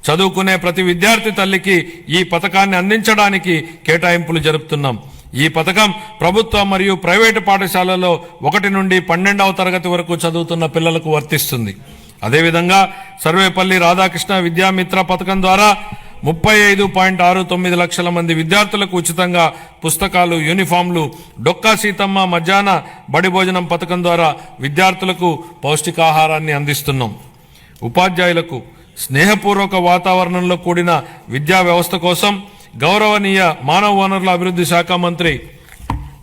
చదువుకునే ప్రతి విద్యార్థి తల్లికి ఈ పథకాన్ని అందించడానికి కేటాయింపులు జరుపుతున్నాం. ఈ పథకం ప్రభుత్వ మరియు ప్రైవేటు పాఠశాలలో 1 నుండి 12వ తరగతి వరకు చదువుతున్న పిల్లలకు వర్తిస్తుంది. అదేవిధంగా సర్వేపల్లి రాధాకృష్ణ విద్యామిత్ర పథకం ద్వారా 35.69 లక్షల మంది విద్యార్థులకు ఉచితంగా పుస్తకాలు, యూనిఫామ్లు, డొక్కా సీతమ్మ మధ్యాహ్న బడి భోజనం పథకం ద్వారా విద్యార్థులకు పౌష్టికాహారాన్ని అందిస్తున్నాం. ఉపాధ్యాయులకు స్నేహపూర్వక వాతావరణంలో కూడిన విద్యా వ్యవస్థ కోసం గౌరవనీయ మానవ వనరుల అభివృద్ధి శాఖ మంత్రి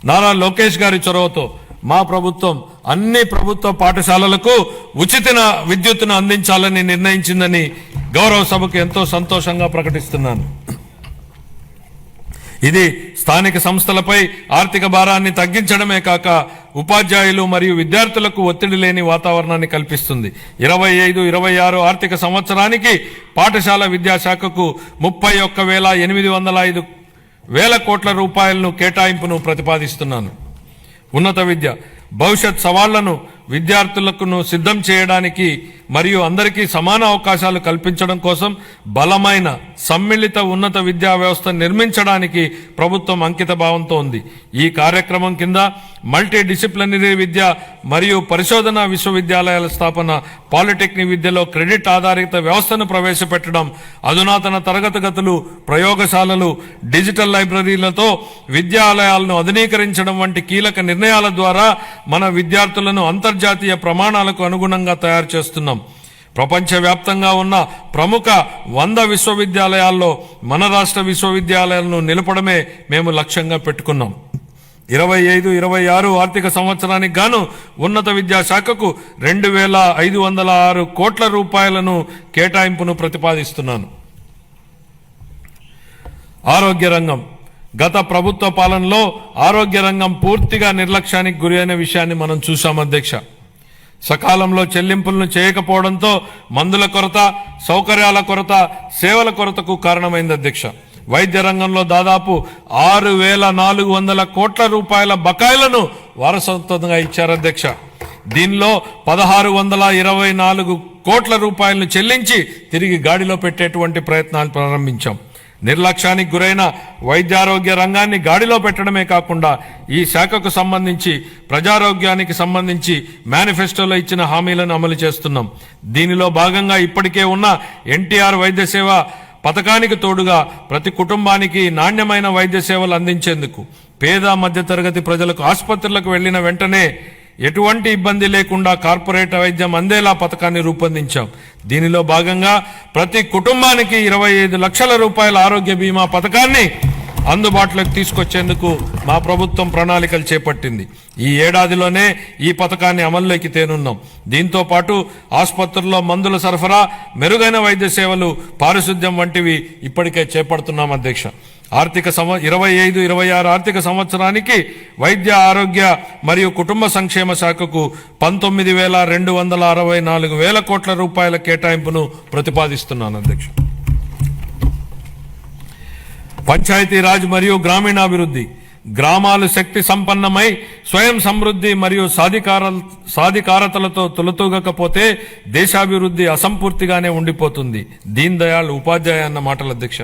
నారా లోకేష్ గారి చొరవతో మా ప్రభుత్వం అన్ని ప్రభుత్వ పాఠశాలలకు ఉచిత విద్యుత్తును అందించాలని నిర్ణయించిందని గౌరవ సభకు ఎంతో సంతోషంగా ప్రకటిస్తున్నాను. ఇది స్థానిక సంస్థలపై ఆర్థిక భారాన్ని తగ్గించడమే కాక ఉపాధ్యాయులు మరియు విద్యార్థులకు ఒత్తిడి లేని వాతావరణాన్ని కల్పిస్తుంది. 25-26 ఆర్థిక సంవత్సరానికి పాఠశాల విద్యాశాఖకు 31,805 కోట్ల రూపాయలను కేటాయింపును ప్రతిపాదిస్తున్నాను. ఉన్నత విద్య. భవిష్యత్ సవాళ్లను విద్యార్థులకు సిద్ధం చేయడానికి మరియు అందరికీ సమాన అవకాశాలు కల్పించడం కోసం బలమైన సమ్మిళిత ఉన్నత విద్యా వ్యవస్థ నిర్మించడానికి ప్రభుత్వం అంకిత భావంతో ఉంది. ఈ కార్యక్రమం కింద మల్టీ డిసిప్లినరీ విద్య మరియు పరిశోధనా విశ్వవిద్యాలయాల స్థాపన, పాలిటెక్నిక్ విద్యలో క్రెడిట్ ఆధారిత వ్యవస్థను ప్రవేశపెట్టడం, అధునాతన తరగతి గదులు, ప్రయోగశాలలు, డిజిటల్ లైబ్రరీలతో విద్యాలయాలను ఆధునీకరించడం వంటి కీలక నిర్ణయాల ద్వారా మన విద్యార్థులను అంతర్జాతీయ ప్రమాణాలకు అనుగుణంగా తయారు చేస్తున్నాం. ప్రపంచవ్యాప్తంగా ఉన్న ప్రముఖ 100 విశ్వవిద్యాలయాల్లో మన రాష్ట్ర విశ్వవిద్యాలయాలను నిలపడమే మేము లక్ష్యంగా పెట్టుకున్నాం. 25-26 ఆర్థిక సంవత్సరానికి గాను ఉన్నత విద్యాశాఖకు 2,506 కోట్ల రూపాయలను కేటాయింపును ప్రతిపాదిస్తున్నాను. ఆరోగ్య రంగం. గత ప్రభుత్వ పాలనలో ఆరోగ్య రంగం పూర్తిగా నిర్లక్ష్యానికి గురైన విషయాన్ని మనం చూశాం అధ్యక్ష. సకాలంలో చెల్లింపులను చేయకపోవడంతో మందుల కొరత, సౌకర్యాల కొరత, సేవల కొరతకు కారణమైంది అధ్యక్ష. వైద్య రంగంలో దాదాపు 6,400 కోట్ల రూపాయల బకాయిలను వారసత్వంగా ఇచ్చారు అధ్యక్ష. దీనిలో 1,624 కోట్ల రూపాయలను చెల్లించి తిరిగి గాడిలో పెట్టేటువంటి ప్రయత్నాలు ప్రారంభించాం. నిర్లక్ష్యానికి గురైన వైద్యారోగ్య రంగాన్ని గాడిలో పెట్టడమే కాకుండా ఈ శాఖకు సంబంధించి ప్రజారోగ్యానికి సంబంధించి మేనిఫెస్టోలో ఇచ్చిన హామీలను అమలు చేస్తున్నాం. దీనిలో భాగంగా ఇప్పటికే ఉన్న ఎన్టీఆర్ వైద్య సేవ పథకానికి తోడుగా ప్రతి కుటుంబానికి నాణ్యమైన వైద్య సేవలు అందించేందుకు పేద మధ్యతరగతి ప్రజలకు ఆసుపత్రులకు వెళ్లిన వెంటనే ఎటువంటి ఇబ్బంది లేకుండా కార్పొరేట్ వైద్యం అందేలా పథకాన్ని రూపొందించాం. దీనిలో భాగంగా ప్రతి కుటుంబానికి 25 లక్షల రూపాయల ఆరోగ్య బీమా పథకాన్ని అందుబాటులోకి తీసుకొచ్చేందుకు మా ప్రభుత్వం ప్రణాళికలు చేపట్టింది. ఈ ఏడాదిలోనే ఈ పథకాన్ని అమల్లోకి తేనున్నాం. దీంతో పాటు ఆసుపత్రుల్లో మందుల సరఫరా, మెరుగైన వైద్య సేవలు, పారిశుద్ధ్యం వంటివి ఇప్పటికే చేపడుతున్నాం అధ్యక్ష. 25-26 ఆర్థిక సంవత్సరానికి వైద్య ఆరోగ్య మరియు కుటుంబ సంక్షేమ శాఖకు 19,264 కోట్ల రూపాయల కేటాయింపును ప్రతిపాదిస్తున్నాను అధ్యక్ష. పంచాయతీరాజ్ మరియు గ్రామీణాభివృద్ధి. గ్రామాలు శక్తి సంపన్నమై స్వయం సమృద్ధి మరియు సాధికారతలతో తులతూగకపోతే దేశాభివృద్ధి అసంపూర్తిగానే ఉండిపోతుంది. దీన్ దయాళ్ ఉపాధ్యాయ అన్న మాటల అధ్యక్ష.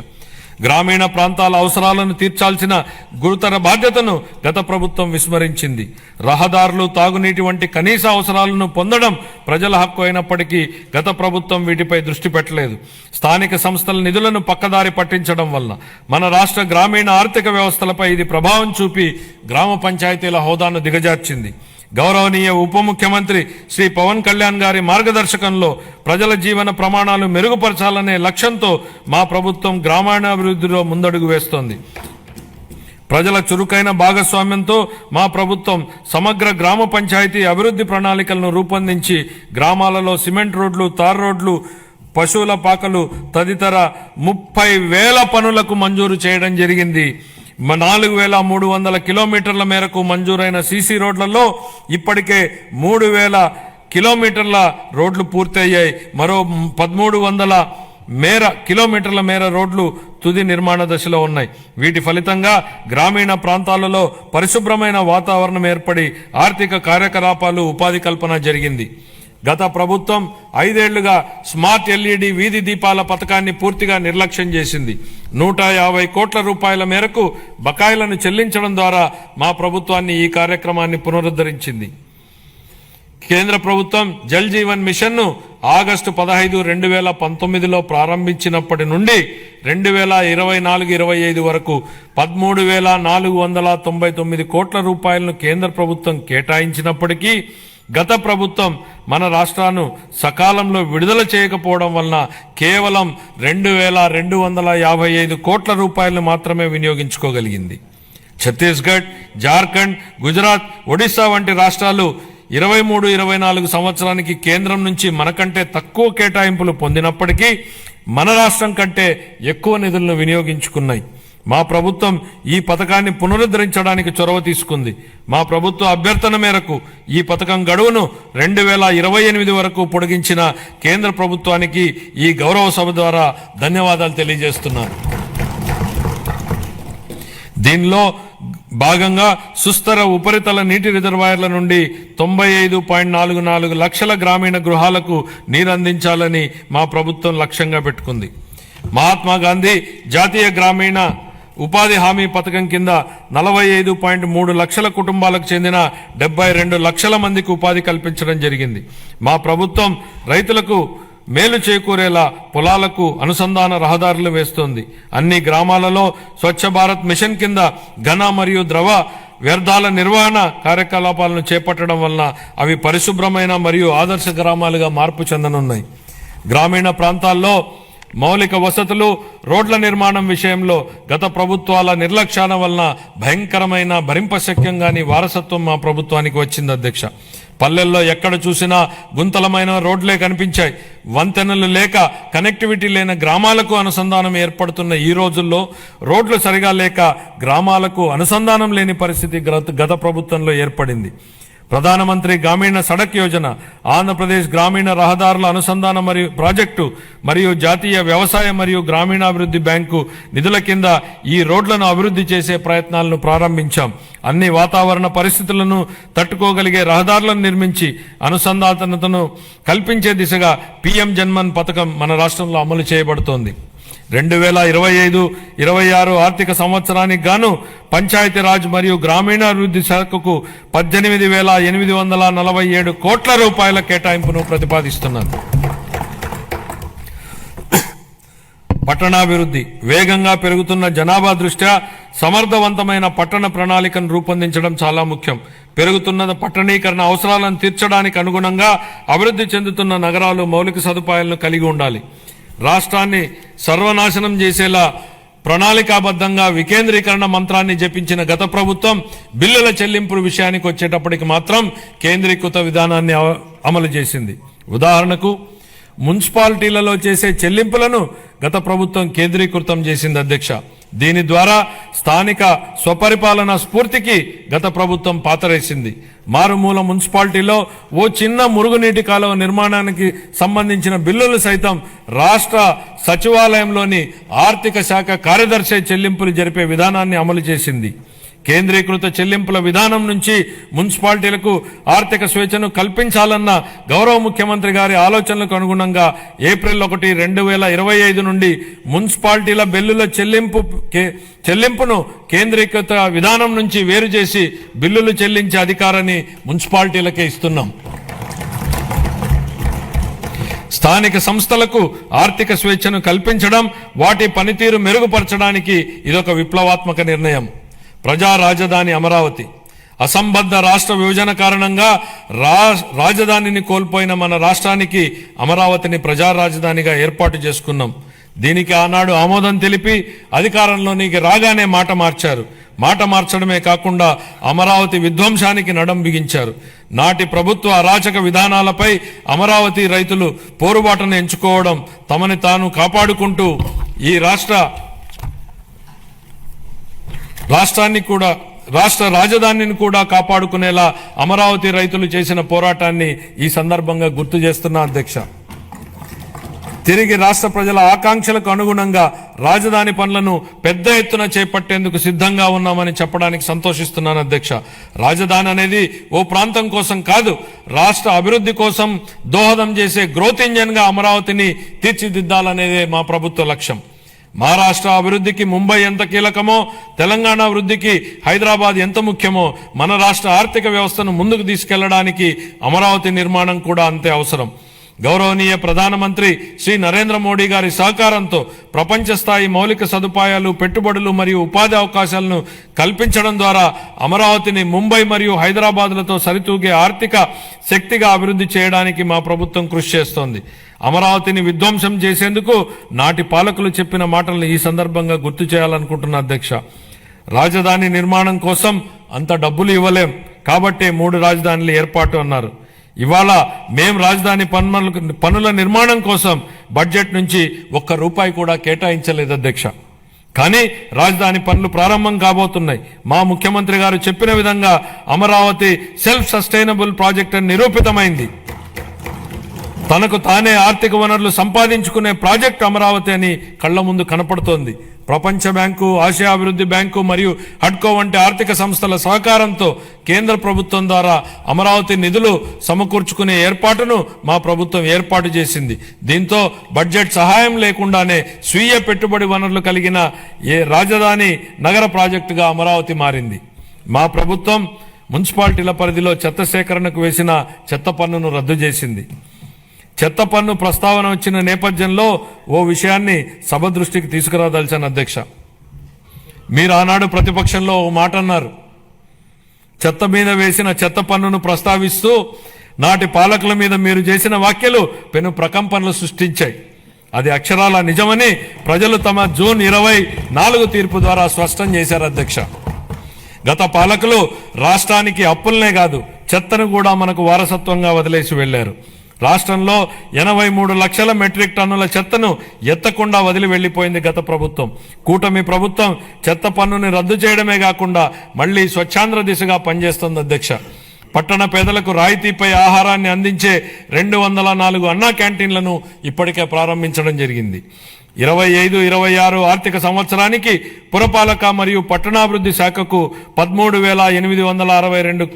గ్రామీణ ప్రాంతాల అవసరాలను తీర్చాల్సిన గురుతర బాధ్యతను గత ప్రభుత్వం విస్మరించింది. రహదారులు, తాగునీటి వంటి కనీస అవసరాలను పొందడం ప్రజల హక్కు అయినప్పటికీ గత ప్రభుత్వం వీటిపై దృష్టి పెట్టలేదు. స్థానిక సంస్థల నిధులను పక్కదారి పట్టించడం వల్ల మన రాష్ట్ర గ్రామీణ ఆర్థిక వ్యవస్థలపై ఇది ప్రభావం చూపి గ్రామ పంచాయతీల హోదాను దిగజార్చింది. గౌరవనీయ ఉప ముఖ్యమంత్రి శ్రీ పవన్ కళ్యాణ్ గారి మార్గదర్శకంలో ప్రజల జీవన ప్రమాణాలు మెరుగుపరచాలనే లక్ష్యంతో మా ప్రభుత్వం గ్రామీణాభివృద్ధిలో ముందడుగు వేస్తోంది. ప్రజల చురుకైన భాగస్వామ్యంతో మా ప్రభుత్వం సమగ్ర గ్రామ పంచాయతీ అభివృద్ధి ప్రణాళికలను రూపొందించి గ్రామాలలో సిమెంట్ రోడ్లు, తార్ రోడ్లు, పశువుల పాకలు తదితర 30,000 పనులకు మంజూరు చేయడం జరిగింది. 4,300 కిలోమీటర్ల మేరకు మంజూరైన సీసీ రోడ్లలో ఇప్పటికే 3,000 కిలోమీటర్ల రోడ్లు పూర్తయ్యాయి. మరో 1,300 కిలోమీటర్ల మేర రోడ్లు తుది నిర్మాణ దశలో ఉన్నాయి. వీటి ఫలితంగా గ్రామీణ ప్రాంతాలలో పరిశుభ్రమైన వాతావరణం ఏర్పడి ఆర్థిక కార్యకలాపాలు, ఉపాధి కల్పన జరిగింది. గత ప్రభుత్వం 5 ఏళ్లుగా స్మార్ట్ ఎల్ఈడి వీధి దీపాల పథకాన్ని పూర్తిగా నిర్లక్ష్యం చేసింది. 150 కోట్ల రూపాయల మేరకు బకాయిలను చెల్లించడం ద్వారా మా ప్రభుత్వాన్ని ఈ కార్యక్రమాన్ని పునరుద్ధరించింది. కేంద్ర ప్రభుత్వం జల్ జీవన్ మిషన్ ను ఆగస్టు 15, 2019లో ప్రారంభించినప్పటి నుండి 2024-25 వరకు 13,499 కోట్ల రూపాయలను కేంద్ర ప్రభుత్వం కేటాయించినప్పటికీ గత ప్రభుత్వం మన రాష్ట్రాన్ని సకాలంలో విడుదల చేయకపోవడం వలన కేవలం 2,255 కోట్ల రూపాయలను మాత్రమే వినియోగించుకోగలిగింది. ఛత్తీస్గఢ్, జార్ఖండ్, గుజరాత్, ఒడిశా వంటి రాష్ట్రాలు 23-24 సంవత్సరానికి కేంద్రం నుంచి మనకంటే తక్కువ కేటాయింపులు పొందినప్పటికీ మన రాష్ట్రం కంటే ఎక్కువ నిధులను వినియోగించుకున్నాయి. మా ప్రభుత్వం ఈ పథకాన్ని పునరుద్ధరించడానికి చొరవ తీసుకుంది. మా ప్రభుత్వ అభ్యర్థన మేరకు ఈ పథకం గడువును 2028 వరకు పొడిగించిన కేంద్ర ప్రభుత్వానికి ఈ గౌరవ సభ ద్వారా ధన్యవాదాలు తెలియజేస్తున్నాను. దీనిలో భాగంగా సుస్థిర ఉపరితల నీటి రిజర్వాయర్ల నుండి 95.44 లక్షల గ్రామీణ గృహాలకు నీరందించాలని మా ప్రభుత్వం లక్ష్యంగా పెట్టుకుంది. మహాత్మా గాంధీ జాతీయ గ్రామీణ ఉపాధి హామీ పథకం కింద 45.3 లక్షల కుటుంబాలకు చెందిన 72 లక్షల మందికి ఉపాధి కల్పించడం జరిగింది. మా ప్రభుత్వం రైతులకు మేలు చేకూరేలా పొలాలకు అనుసంధాన రహదారులు వేస్తోంది. అన్ని గ్రామాలలో స్వచ్ఛ భారత్ మిషన్ కింద ఘన మరియు ద్రవ వ్యర్థాల నిర్వహణ కార్యకలాపాలను చేపట్టడం వలన అవి పరిశుభ్రమైన మరియు ఆదర్శ గ్రామాలుగా మార్పు చెందనున్నాయి. గ్రామీణ ప్రాంతాల్లో మౌలిక వసతులు, రోడ్ల నిర్మాణం విషయంలో గత ప్రభుత్వాల నిర్లక్ష్యాల వలన భయంకరమైన భరింపశక్యంగాని వారసత్వం మా ప్రభుత్వానికి వచ్చింది అధ్యక్ష. పల్లెల్లో ఎక్కడ చూసినా గుంతలమైన రోడ్లే కనిపించాయి. వంతెనలు లేక కనెక్టివిటీ లేని గ్రామాలకు అనుసంధానం ఏర్పడుతున్న ఈ రోజుల్లో రోడ్లు సరిగా లేక గ్రామాలకు అనుసంధానం లేని పరిస్థితి గత ప్రభుత్వంలో ఏర్పడింది. ప్రధానమంత్రి గ్రామీణ సడక్ యోజన, ఆంధ్రప్రదేశ్ గ్రామీణ రహదారుల అనుసంధాన మరియు ప్రాజెక్టు మరియు జాతీయ వ్యవసాయ మరియు గ్రామీణాభివృద్ధి బ్యాంకు నిధుల కింద ఈ రోడ్లను అభివృద్ధి చేసే ప్రయత్నాలను ప్రారంభించాం. అన్ని వాతావరణ పరిస్థితులను తట్టుకోగలిగే రహదారులను నిర్మించి అనుసంధానతను కల్పించే దిశగా పీఎం జన్మన్ పథకం మన రాష్ట్రంలో అమలు చేయబడుతోంది. 2025-26 ఆర్థిక సంవత్సరానికి గాను పంచాయతీరాజ్ మరియు గ్రామీణాభివృద్ధి శాఖకు 18,847 కోట్ల రూపాయల కేటాయింపును ప్రతిపాదిస్తున్నాను. పట్టణాభివృద్ధి వేగంగా పెరుగుతున్న జనాభా దృష్ట్యా సమర్థవంతమైన పట్టణ ప్రణాళికను రూపొందించడం చాలా ముఖ్యం. పెరుగుతున్న పట్టణీకరణ అవసరాలను తీర్చడానికి అనుగుణంగా అభివృద్ధి చెందుతున్న నగరాలు మౌలిక సదుపాయాలను కలిగి ఉండాలి. రాష్ట్రాన్ని సర్వనాశనం చేసేలా ప్రణాళికాబద్ధంగా వికేంద్రీకరణ మంత్రాన్ని జపించిన గత ప్రభుత్వం బిల్లుల చెల్లింపు విషయానికి వచ్చేటప్పటికి మాత్రం కేంద్రీకృత విధానాన్ని అమలు చేసింది. ఉదాహరణకు మున్సిపాలిటీలలో చేసే చెల్లింపులను గత ప్రభుత్వం కేంద్రీకృతం చేసింది అధ్యక్ష. దీని ద్వారా స్థానిక స్వపరిపాలన స్ఫూర్తికి గత ప్రభుత్వం పాతరేసింది. మారుమూల మున్సిపాలిటీలో ఓ చిన్న మురుగునీటి కాలువ నిర్మాణానికి సంబంధించిన బిల్లులు సైతం రాష్ట్ర సచివాలయంలోని ఆర్థిక శాఖ కార్యదర్శి చెల్లింపులు జరిపే విధానాన్ని అమలు చేసింది. కేంద్రీకృత చెల్లింపుల విధానం నుంచి మున్సిపాలిటీలకు ఆర్థిక స్వేచ్ఛను కల్పించాలన్న గౌరవ ముఖ్యమంత్రి గారి ఆలోచనలకు అనుగుణంగా ఏప్రిల్ 1, 2025 నుండి మున్సిపాలిటీల బిల్లుల చెల్లింపును కేంద్రీకృత విధానం నుంచి వేరు చేసి బిల్లులు చెల్లించే అధికారాన్ని మున్సిపాలిటీలకే ఇస్తున్నాం. స్థానిక సంస్థలకు ఆర్థిక స్వేచ్ఛను కల్పించడం, వాటి పనితీరు మెరుగుపరచడానికి ఇదొక విప్లవాత్మక నిర్ణయం. ప్రజా రాజధాని అమరావతి. అసంబద్ధ రాష్ట్ర విభజన కారణంగా రాజధానిని కోల్పోయిన మన రాష్ట్రానికి అమరావతిని ప్రజా రాజధానిగా ఏర్పాటు చేసుకున్నాం. దీనికి ఆనాడు ఆమోదం తెలిపి అధికారంలోనికి రాగానే మాట మార్చారు. మాట మార్చడమే కాకుండా అమరావతి విధ్వంసానికి నడం బిగించారు. నాటి ప్రభుత్వ అరాచక విధానాలపై అమరావతి రైతులు పోరుబాటును ఎంచుకోవడం, తమని తాను కాపాడుకుంటూ ఈ రాష్ట్ర రాజధానిని కూడా కాపాడుకునేలా అమరావతి రైతులు చేసిన పోరాటాన్ని ఈ సందర్భంగా గుర్తు చేస్తున్నా అధ్యక్ష. తిరిగి రాష్ట్ర ప్రజల ఆకాంక్షలకు అనుగుణంగా రాజధాని పనులను పెద్ద ఎత్తున చేపట్టేందుకు సిద్ధంగా ఉన్నామని చెప్పడానికి సంతోషిస్తున్నాను అధ్యక్ష. రాజధాని అనేది ఓ ప్రాంతం కోసం కాదు, రాష్ట్ర అభివృద్ధి కోసం దోహదం చేసే గ్రోత్ ఇంజన్ గా అమరావతిని తీర్చిదిద్దాలనేదే మా ప్రభుత్వ లక్ష్యం. మహారాష్ట్ర అభివృద్ధికి ముంబై ఎంత కీలకమో, తెలంగాణ అభివృద్ధికి హైదరాబాద్ ఎంత ముఖ్యమో, మన రాష్ట్ర ఆర్థిక వ్యవస్థను ముందుకు తీసుకెళ్లడానికి అమరావతి నిర్మాణం కూడా అంతే అవసరం. గౌరవనీయ ప్రధానమంత్రి శ్రీ నరేంద్ర మోడీ గారి సహకారంతో ప్రపంచ స్థాయి మౌలిక సదుపాయాలు, పెట్టుబడులు మరియు ఉపాధి అవకాశాలను కల్పించడం ద్వారా అమరావతిని ముంబై మరియు హైదరాబాద్లతో సరితూగే ఆర్థిక శక్తిగా అభివృద్ధి చేయడానికి మా ప్రభుత్వం కృషి చేస్తోంది. అమరావతిని విధ్వంసం చేసేందుకు నాటి పాలకులు చెప్పిన మాటలను ఈ సందర్భంగా గుర్తు చేయాలనుకుంటున్నా అధ్యక్ష. రాజధాని నిర్మాణం కోసం అంత డబ్బులు ఇవ్వలేం కాబట్టే 3 రాజధానులు ఏర్పాటు అన్నారు. ఇవాళ మేం రాజధాని పనుల నిర్మాణం కోసం బడ్జెట్ నుంచి ₹1 కూడా కేటాయించలేదు అధ్యక్ష. కానీ రాజధాని పనులు ప్రారంభం కాబోతున్నాయి. మా ముఖ్యమంత్రి గారు చెప్పిన విధంగా అమరావతి సెల్ఫ్ సస్టైనబుల్ ప్రాజెక్ట్ అని నిరూపితమైంది. తనకు తానే ఆర్థిక వనరులు సంపాదించుకునే ప్రాజెక్టు అమరావతి అని కళ్ల ముందు కనపడుతోంది. ప్రపంచ బ్యాంకు, ఆసియా అభివృద్ధి బ్యాంకు మరియు హడ్కో వంటి ఆర్థిక సంస్థల సహకారంతో కేంద్ర ప్రభుత్వం ద్వారా అమరావతి నిధులు సమకూర్చుకునే ఏర్పాటును మా ప్రభుత్వం ఏర్పాటు చేసింది. దీంతో బడ్జెట్ సహాయం లేకుండానే స్వీయ పెట్టుబడి వనరులు కలిగిన రాజధాని నగర ప్రాజెక్టుగా అమరావతి మారింది. మా ప్రభుత్వం మున్సిపాలిటీల పరిధిలో చెత్త సేకరణకు వేసిన చెత్త పన్నును రద్దు చేసింది. చెత్త పన్ను ప్రస్తావన వచ్చిన నేపథ్యంలో ఓ విషయాన్ని సభ దృష్టికి తీసుకురాదలిచాను అధ్యక్ష. మీరు ఆనాడు ప్రతిపక్షంలో ఓ మాట అన్నారు. చెత్త మీద వేసిన చెత్త పన్నును ప్రస్తావిస్తూ నాటి పాలకుల మీద మీరు చేసిన వ్యాఖ్యలు పెను ప్రకంపనలు సృష్టించాయి. అది అక్షరాల నిజమని ప్రజలు తమ జూన్ 24 తీర్పు ద్వారా స్పష్టం చేశారు అధ్యక్ష. గత పాలకులు రాష్ట్రానికి అప్పులనే కాదు, చెత్తను కూడా మనకు వారసత్వంగా వదిలేసి వెళ్లారు. రాష్ట్రంలో 83 లక్షల మెట్రిక్ టన్నుల చెత్తను ఎత్తకుండా వదిలి వెళ్లిపోయింది గత ప్రభుత్వం. కూటమి ప్రభుత్వం చెత్త పన్నుని రద్దు చేయడమే కాకుండా మళ్లీ స్వచ్ఛాంధ్ర దిశగా పనిచేస్తోంది అధ్యక్ష. పట్టణ పేదలకు రాయితీపై ఆహారాన్ని అందించే 204 అన్నా క్యాంటీన్లను ఇప్పటికే ప్రారంభించడం జరిగింది. 25-26 ఆర్థిక సంవత్సరానికి పురపాలక మరియు పట్టణాభివృద్ధి శాఖకు 13,862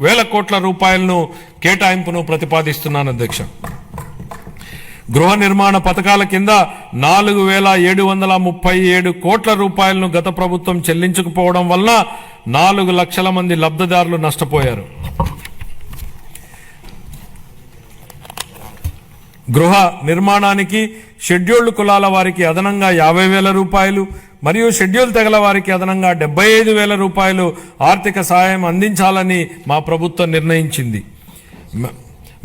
వేల కోట్ల రూపాయలను కేటాయింపును ప్రతిపాదిస్తున్నాను అధ్యక్ష. గృహ నిర్మాణ పథకాల కింద 4,737 కోట్ల రూపాయలను గత ప్రభుత్వం చెల్లించకపోవడం వల్ల 4 లక్షల మంది లబ్ధిదారులు నష్టపోయారు. గృహ నిర్మాణానికి షెడ్యూల్డ్ కులాల వారికి అదనంగా 50,000 రూపాయలు మరియు షెడ్యూల్ తెగల వారికి అదనంగా 75,000 రూపాయలు ఆర్థిక సహాయం అందించాలని మా ప్రభుత్వం నిర్ణయించింది.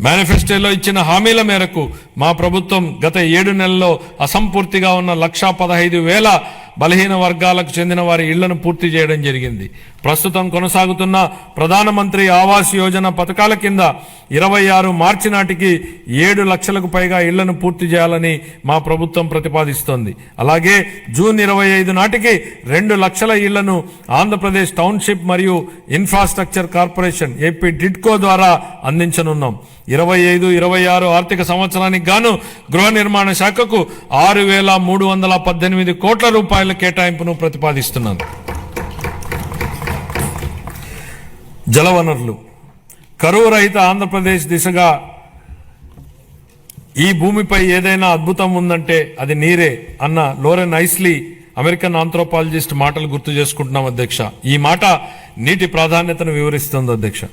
మేనిఫెస్టోలో ఇచ్చిన హామీల మేరకు మా ప్రభుత్వం గత 7 నెలల్లో అసంపూర్తిగా ఉన్న 1,15,000 బలహీన వర్గాలకు చెందిన వారి ఇళ్లను పూర్తి చేయడం జరిగింది. ప్రస్తుతం కొనసాగుతున్న ప్రధానమంత్రి ఆవాస్ యోజన పథకాల కింద 26 మార్చి నాటికి 7 లక్షలకు పైగా ఇళ్లను పూర్తి చేయాలని మా ప్రభుత్వం ప్రతిపాదిస్తోంది. అలాగే జూన్ 25 నాటికి 2 లక్షల ఇళ్లను ఆంధ్రప్రదేశ్ టౌన్షిప్ మరియు ఇన్ఫ్రాస్ట్రక్చర్ కార్పొరేషన్ ఏపీ టిడ్కో ద్వారా అందించనున్నాం. 25-26 ఆర్థిక సంవత్సరానికి గాను గృహ నిర్మాణ శాఖకు 6,318 కోట్ల రూపాయల కేటాయింపును ప్రతిపాదిస్తున్నాను. జలవనరులు కరువు రహిత ఆంధ్రప్రదేశ్ దిశగా ఈ భూమిపై ఏదైనా అద్భుతం ఉందంటే అది నీరే అన్న లోరెన్ ఐస్లీ అమెరికన్ ఆంథ్రోపాలజిస్ట్ మాటలు గుర్తు చేసుకుంటున్నాం అధ్యక్ష. ఈ మాట నీటి ప్రాధాన్యతను వివరిస్తుంది అధ్యక్ష.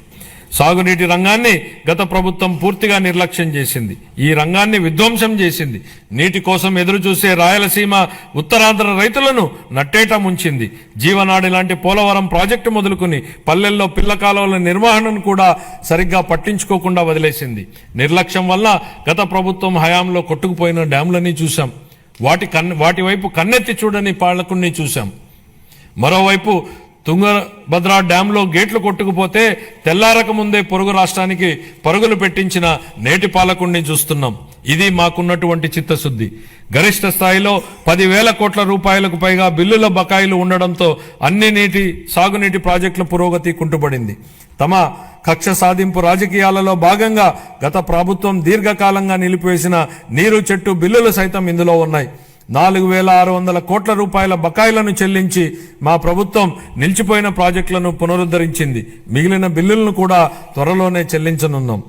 సాగునీటి రంగాన్ని గత ప్రభుత్వం పూర్తిగా నిర్లక్ష్యం చేసింది. ఈ రంగాన్ని విధ్వంసం చేసింది. నీటి కోసం ఎదురు చూసే రాయలసీమ ఉత్తరాంధ్ర రైతులను నట్టేట ముంచింది. జీవనాడి లాంటి పోలవరం ప్రాజెక్టు మొదలుకుని పల్లెల్లో పిల్ల కాలువల నిర్వహణను కూడా సరిగ్గా పట్టించుకోకుండా వదిలేసింది. నిర్లక్ష్యం వల్ల గత ప్రభుత్వం హయాంలో కొట్టుకుపోయిన డ్యాంలన్నీ చూశాం. వాటి వైపు కన్నెత్తి చూడని పాలకుల్ని చూశాం. మరోవైపు తుంగభద్ర డ్యాంలో గేట్లు కొట్టుకుపోతే తెల్లారక ముందే పొరుగు రాష్ట్రానికి పరుగులు పెట్టించిన నేటి పాలకుడిని చూస్తున్నాం. ఇది మాకున్నటువంటి చిత్తశుద్ధి. గరిష్ట స్థాయిలో 10,000 కోట్ల రూపాయలకు పైగా బిల్లుల బకాయిలు ఉండడంతో అన్ని సాగునీటి ప్రాజెక్టుల పురోగతి కుంటుపడింది. తమ కక్ష సాధింపు రాజకీయాలలో భాగంగా గత ప్రభుత్వం దీర్ఘకాలంగా నిలిపివేసిన నీరు చెట్టు బిల్లులు సైతం ఇందులో ఉన్నాయి. 4,600 కోట్ల రూపాయల బకాయిలను చెల్లించి మా ప్రభుత్వం నిలిచిపోయిన ప్రాజెక్టులను పునరుద్ధరించింది. మిగిలిన బిల్లులను కూడా త్వరలోనే చెల్లించనున్నాం.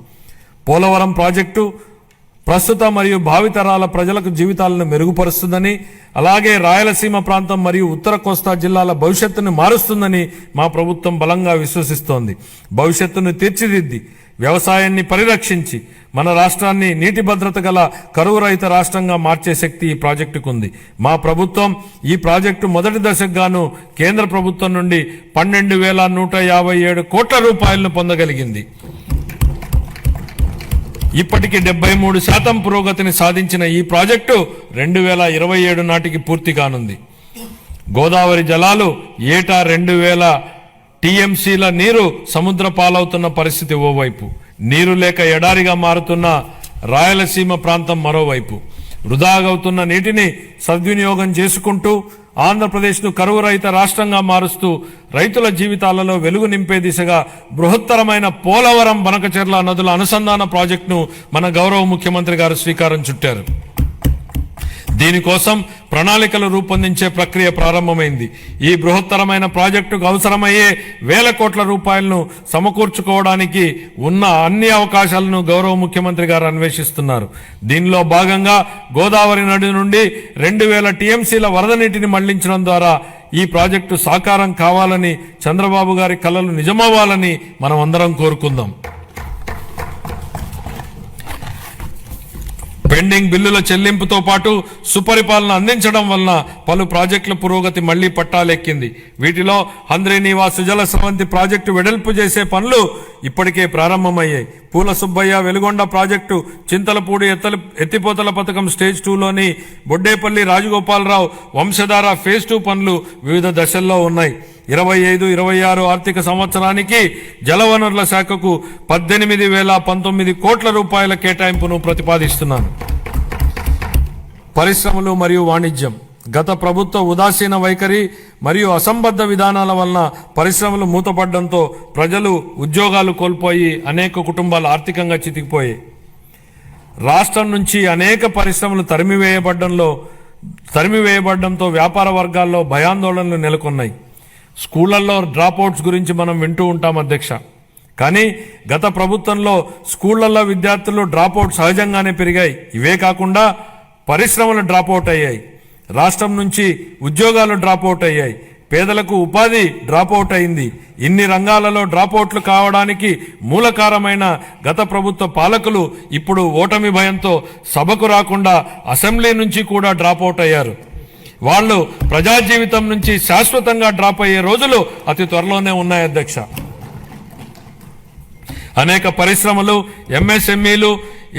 పోలవరం ప్రాజెక్టు ప్రస్తుత మరియు భావితరాల ప్రజలకు జీవితాలను మెరుగుపరుస్తుందని, అలాగే రాయలసీమ ప్రాంతం మరియు ఉత్తర కోస్తా జిల్లాల భవిష్యత్తును మారుస్తుందని మా ప్రభుత్వం బలంగా విశ్వసిస్తోంది. భవిష్యత్తును తీర్చిదిద్ది వ్యవసాయాన్ని పరిరక్షించి మన రాష్ట్రాన్ని నీటి భద్రత గల కరువు రహిత రాష్ట్రంగా మార్చే శక్తి ఈ ప్రాజెక్టుకు ఉంది. మా ప్రభుత్వం ఈ ప్రాజెక్టు మొదటి దశకు గాను కేంద్ర ప్రభుత్వం నుండి 12,157 కోట్ల రూపాయలను పొందగలిగింది. ఇప్పటికి 73% పురోగతిని సాధించిన ఈ ప్రాజెక్టు 2027 నాటికి పూర్తి కానుంది. గోదావరి జలాలు ఏటా 2,000 టీఎంసీల నీరు సముద్ర పాలవుతున్న పరిస్థితి ఓవైపు, నీరు లేక ఎడారిగా మారుతున్న రాయలసీమ ప్రాంతం మరోవైపు. వృధాగవుతున్న నీటిని సద్వినియోగం చేసుకుంటూ ఆంధ్రప్రదేశ్ను కరువు రహిత రాష్ట్రంగా మారుస్తూ రైతుల జీవితాలలో వెలుగు నింపే దిశగా బృహత్తరమైన పోలవరం బనకచెర్ల నదుల అనుసంధాన ప్రాజెక్టును మన గౌరవ ముఖ్యమంత్రి గారు శ్రీకారం చుట్టారు. దీనికోసం ప్రణాళికలు రూపొందించే ప్రక్రియ ప్రారంభమైంది. ఈ బృహత్తరమైన ప్రాజెక్టుకు అవసరమయ్యే 1,000 కోట్ల రూపాయలను సమకూర్చుకోవడానికి ఉన్న అన్ని అవకాశాలను గౌరవ ముఖ్యమంత్రి గారు అన్వేషిస్తున్నారు. దీనిలో భాగంగా గోదావరి నది నుండి 2,000 టీఎంసీల వరద నీటిని మళ్లించడం ద్వారా ఈ ప్రాజెక్టు సాకారం కావాలని, చంద్రబాబు గారి కలలు నిజమవ్వాలని మనం అందరం కోరుకుందాం. పెండింగ్ బిల్లుల చెల్లింపుతో పాటు సుపరిపాలన అందించడం వలన పలు ప్రాజెక్టుల పురోగతి మళ్లీ పట్టాలెక్కింది. వీటిలో హంద్రీనీవా సుజల స్రవంతి ప్రాజెక్టు వెడల్పు చేసే పనులు ఇప్పటికే ప్రారంభమయ్యాయి. పూల సుబ్బయ్య వెలుగొండ ప్రాజెక్టు, చింతలపూడి ఎత్తిపోతల పథకం స్టేజ్ 2లోని బొడ్డేపల్లి రాజగోపాలరావు వంశధార ఫేజ్ 2 పనులు వివిధ దశల్లో ఉన్నాయి. 25-26 ఆర్థిక సంవత్సరానికి జలవనరుల శాఖకు 18,019 కోట్ల రూపాయల కేటాయింపును ప్రతిపాదిస్తున్నాను. పరిశ్రమలు మరియు వాణిజ్యం. గత ప్రభుత్వ ఉదాసీన వైఖరి మరియు అసంబద్ధ విధానాల వలన పరిశ్రమలు మూతపడడంతో ప్రజలు ఉద్యోగాలు కోల్పోయి అనేక కుటుంబాలు ఆర్థికంగా చితికిపోయాయి. రాష్ట్రం నుంచి అనేక పరిశ్రమలు తరిమివేయబడడంతో వ్యాపార వర్గాల్లో భయాందోళనలు నెలకొన్నాయి. స్కూళ్లలో డ్రాప్అవుట్స్ గురించి మనం వింటూ ఉంటాం అధ్యక్ష. కానీ గత ప్రభుత్వంలో స్కూళ్లలో విద్యార్థులు డ్రాప్అవుట్ సహజంగానే పెరిగాయి. ఇవే కాకుండా పరిశ్రమలు డ్రాప్అవుట్ అయ్యాయి. రాష్ట్రం నుంచి ఉద్యోగాలు డ్రాప్అవుట్ అయ్యాయి. పేదలకు ఉపాధి డ్రాపౌట్ అయింది. ఇన్ని రంగాలలో డ్రాపౌట్లు కావడానికి మూలకారమైన గత ప్రభుత్వ పాలకులు ఇప్పుడు ఓటమి భయంతో సభకు రాకుండా అసెంబ్లీ నుంచి కూడా డ్రాపౌట్ అయ్యారు. వాళ్ళు ప్రజా జీవితం నుంచి శాశ్వతంగా డ్రాప్ అయ్యే రోజులు అతి త్వరలోనే ఉన్నాయి అధ్యక్ష. అనేక పరిశ్రమలు, ఎంఎస్ఎంఈలు,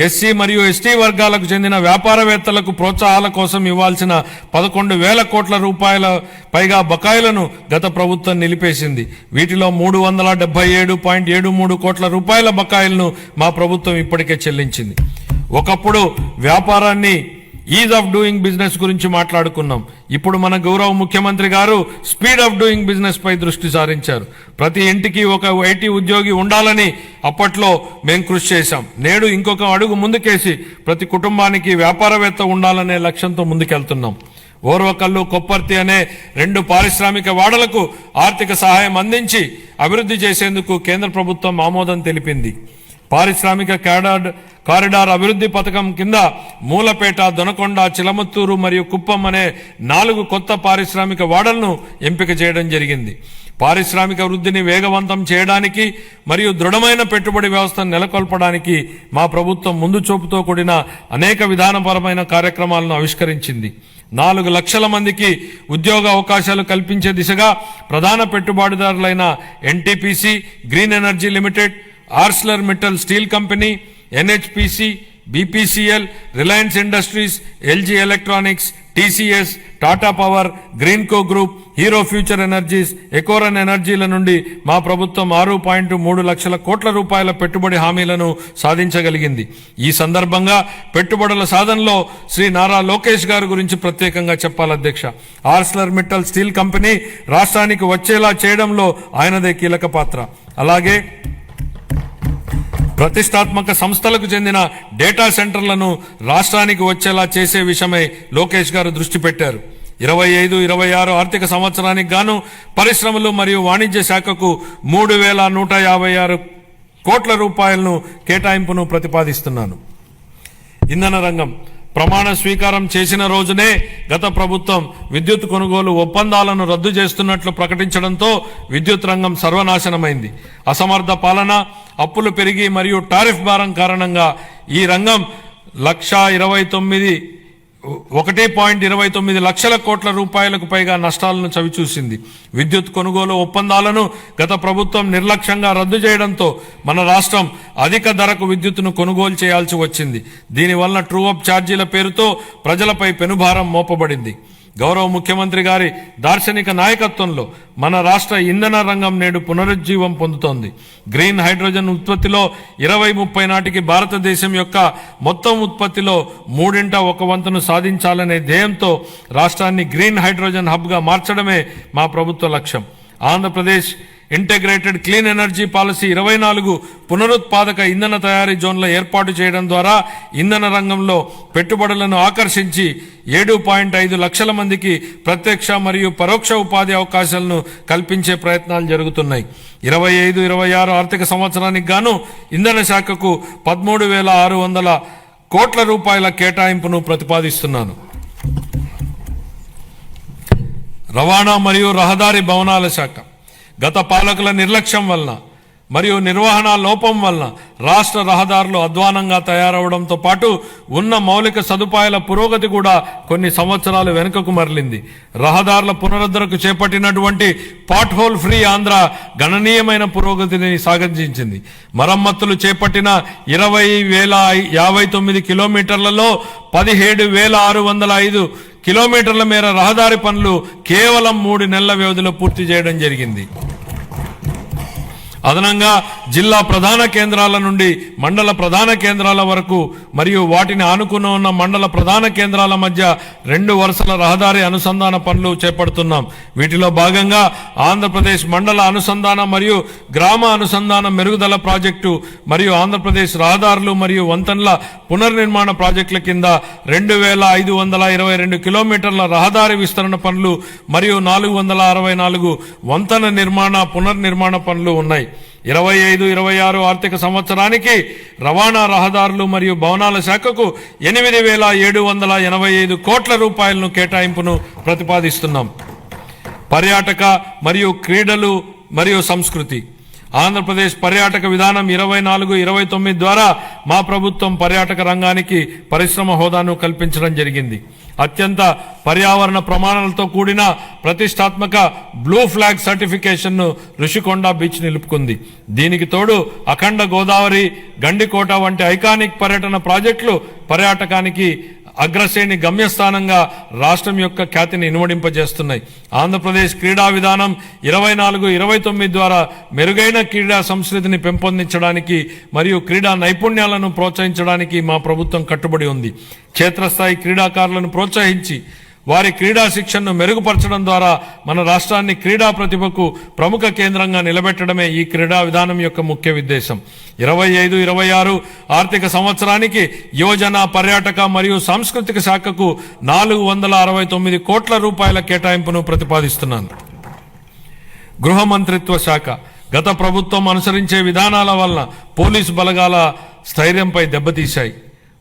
ఎస్సీ మరియు ఎస్టీ వర్గాలకు చెందిన వ్యాపారవేత్తలకు ప్రోత్సాహాల కోసం ఇవ్వాల్సిన 11,000 కోట్ల రూపాయల పైగా బకాయిలను గత ప్రభుత్వం నిలిపేసింది. వీటిలో 377.73 కోట్ల రూపాయల బకాయిలను మా ప్రభుత్వం ఇప్పటికే చెల్లించింది. ఒకప్పుడు వ్యాపారాన్ని ఈజ్ ఆఫ్ డూయింగ్ బిజినెస్ గురించి మాట్లాడుకున్నాం. ఇప్పుడు మన గౌరవ ముఖ్యమంత్రి గారు స్పీడ్ ఆఫ్ డూయింగ్ బిజినెస్ పై దృష్టి సారించారు. ప్రతి ఇంటికి ఒక ఐటీ ఉద్యోగి ఉండాలని అప్పట్లో మేం కృషి చేశాం. నేడు ఇంకొక అడుగు ముందుకేసి ప్రతి కుటుంబానికి వ్యాపారవేత్త ఉండాలనే లక్ష్యంతో ముందుకెళ్తున్నాం. ఓర్వకల్లు, కొప్పర్తి అనే 2 పారిశ్రామిక వాడలకు ఆర్థిక సహాయం అందించి అభివృద్ధి చేసేందుకు కేంద్ర ప్రభుత్వం ఆమోదం తెలిపింది. పారిశ్రామిక కారిడార్ అభివృద్ధి పథకం కింద మూలపేట, దొనకొండ, చిలమత్తూరు మరియు కుప్పం అనే 4 కొత్త పారిశ్రామిక వాడలను ఎంపిక చేయడం జరిగింది. పారిశ్రామిక వృద్ధిని వేగవంతం చేయడానికి మరియు దృఢమైన పెట్టుబడి వ్యవస్థను నెలకొల్పడానికి మా ప్రభుత్వం ముందు చూపుతో కూడిన అనేక విధానపరమైన కార్యక్రమాలను ఆవిష్కరించింది. 4 లక్షల మందికి ఉద్యోగ అవకాశాలు కల్పించే దిశగా ప్రధాన పెట్టుబడిదారులైన NTPC, Green Energy Limited, Arcelor Mittal steel company, NHPC, BPCL, Reliance Industries, LG Electronics, TCS, Tata Power, Greenko Group, Hero Future Energies, Ecoren ఎనర్జీల నుండి మా ప్రభుత్వం 6.3 లక్షల కోట్ల రూపాయల పెట్టుబడి హామీలను సాధించగలిగింది. ఈ సందర్భంగా పెట్టుబడుల సాధనలో శ్రీ నారా లోకేష్ గారి గురించి ప్రత్యేకంగా చెప్పాలి అధ్యక్ష. ఆర్సిలర్ మిట్టల్ స్టీల్ కంపెనీ రాష్ట్రానికి వచ్చేలా చేయడంలో ఆయనదే కీలక పాత్ర. అలాగే ప్రతిష్టాత్మక సంస్థలకు చెందిన డేటా సెంటర్లను రాష్ట్రానికి వచ్చేలా చేసే విషయమై లోకేష్ గారు దృష్టి పెట్టారు. 25-26 ఆర్థిక సంవత్సరానికి గాను పరిశ్రమలు మరియు వాణిజ్య శాఖకు 3,156 కోట్ల రూపాయలను కేటాయింపును ప్రతిపాదిస్తున్నాను. ఇంధన రంగం ప్రమాణ స్వీకారం చేసిన రోజునే గత ప్రభుత్వం విద్యుత్ కొనుగోలు ఒప్పందాలను రద్దు చేస్తున్నట్లు ప్రకటించడంతో విద్యుత్ రంగం సర్వనాశనమైంది. అసమర్థ పాలన, అప్పులు పెరిగి మరియు టారిఫ్ భారం కారణంగా ఈ రంగం 1.29 లక్షల కోట్ల రూపాయలకు పైగా నష్టాలను చవిచూసింది. విద్యుత్ కొనుగోలు ఒప్పందాలను గత ప్రభుత్వం నిర్లక్ష్యంగా రద్దు చేయడంతో మన రాష్ట్రం అధిక ధరకు విద్యుత్తును కొనుగోలు చేయాల్సి వచ్చింది. దీనివల్ల ట్రూ అప్ ఛార్జీల పేరుతో ప్రజలపై పెనుభారం మోపబడింది. గౌరవ ముఖ్యమంత్రి గారి దార్శనిక నాయకత్వంలో మన రాష్ట్ర ఇంధన రంగం నేడు పునరుజ్జీవం పొందుతోంది. గ్రీన్ హైడ్రోజన్ ఉత్పత్తిలో 2030 నాటికి భారతదేశం యొక్క మొత్తం ఉత్పత్తిలో 1/3 సాధించాలనే ధ్యేయంతో రాష్ట్రాన్ని గ్రీన్ హైడ్రోజన్ హబ్గా మార్చడమే మా ప్రభుత్వ లక్ష్యం. Andhra Pradesh integrated clean energy policy 24 పునరుత్పాదక ఇంధన తయారీ జోన్ల ఏర్పాటు చేయడం ద్వారా ఇంధన రంగంలో పెట్టుబడులను ఆకర్షించి 7.5 లక్షల మందికి ప్రత్యక్ష మరియు పరోక్ష ఉపాధి అవకాశాలను కల్పించే ప్రయత్నాలు జరుగుతున్నాయి. 25-26 ఆర్థిక సంవత్సరానికి గాను ఇంధన శాఖకు 13,600 కోట్ల రూపాయల కేటాయింపును ప్రతిపాదిస్తున్నాను. రవాణా మరియు రహదారి భవనాల శాఖ గత పాలకుల నిర్లక్ష్యం వలన మరియు నిర్వహణ లోపం వలన రాష్ట్ర రహదారులు అధ్వానంగా తయారవడంతో పాటు ఉన్న మౌలిక సదుపాయాల పురోగతి కూడా కొన్ని సంవత్సరాలు వెనుకకు మరలింది. రహదారుల పునరుద్ధరణకు చేపట్టినటువంటి పాట్ హోల్ ఫ్రీ ఆంధ్ర గణనీయమైన పురోగతిని సాధించింది. మరమ్మతులు చేపట్టిన 20,059 కిలోమీటర్లలో 17,605 కిలోమీటర్ల మేర రహదారి పనులు కేవలం 3 నెలల వ్యవధిలో పూర్తి చేయడం జరిగింది. అదనంగా జిల్లా ప్రధాన కేంద్రాల నుండి మండల ప్రధాన కేంద్రాల వరకు మరియు వాటిని ఆనుకుని ఉన్న మండల ప్రధాన కేంద్రాల మధ్య 2 వరుసల రహదారి అనుసంధాన పనులు చేపడుతున్నాం. వీటిలో భాగంగా ఆంధ్రప్రదేశ్ మండల అనుసంధాన మరియు గ్రామ అనుసంధాన మెరుగుదల ప్రాజెక్టు మరియు ఆంధ్రప్రదేశ్ రహదారులు మరియు వంతెనల పునర్నిర్మాణ ప్రాజెక్టుల కింద 2,522 కిలోమీటర్ల రహదారి విస్తరణ పనులు మరియు 464 వంతెన నిర్మాణ పునర్నిర్మాణ పనులు ఉన్నాయి. 25-26 ఆర్థిక సంవత్సరానికి రవాణా, రహదారులు మరియు భవనాల శాఖకు 8,785 కోట్ల రూపాయలను కేటాయింపును ప్రతిపాదిస్తున్నాం. పర్యాటక మరియు క్రీడలు మరియు సంస్కృతి. ఆంధ్రప్రదేశ్ పర్యాటక విధానం 24-29 ద్వారా మా ప్రభుత్వం పర్యాటక రంగానికి పరిశ్రమ హోదాను కల్పించడం జరిగింది. అత్యంత పర్యావరణ ప్రమాణాలతో కూడిన ప్రతిష్టాత్మక బ్లూ ఫ్లాగ్ సర్టిఫికేషన్ను ఋషికొండ బీచ్ నిలుపుకుంది. దీనికి తోడు అఖండ గోదావరి, గండికోట వంటి ఐకానిక్ పర్యటన ప్రాజెక్టులు పర్యాటకానికి అగ్రశ్రేణి గమ్యస్థానంగా రాష్ట్రం యొక్క ఖ్యాతిని ఇనుమడింపజేస్తున్నాయి. ఆంధ్రప్రదేశ్ క్రీడా విధానం 24-29 ద్వారా మెరుగైన క్రీడా సంస్కృతిని పెంపొందించడానికి మరియు క్రీడా నైపుణ్యాలను ప్రోత్సహించడానికి మా ప్రభుత్వం కట్టుబడి ఉంది. క్షేత్రస్థాయి క్రీడాకారులను ప్రోత్సహించి వారి క్రీడా శిక్షణను మెరుగుపరచడం ద్వారా మన రాష్ట్రాన్ని క్రీడా ప్రతిభకు ప్రముఖ కేంద్రంగా నిలబెట్టడమే ఈ క్రీడా విధానం యొక్క ముఖ్య ఉద్దేశం. 25-26 ఆర్థిక సంవత్సరానికి యువజన, పర్యాటక మరియు సాంస్కృతిక శాఖకు 469 కోట్ల రూపాయల కేటాయింపును ప్రతిపాదిస్తున్నాను. గృహ మంత్రిత్వ శాఖ గత ప్రభుత్వం అనుసరించే విధానాల వలన పోలీసు బలగాల స్థైర్యంపై దెబ్బతీశాయి,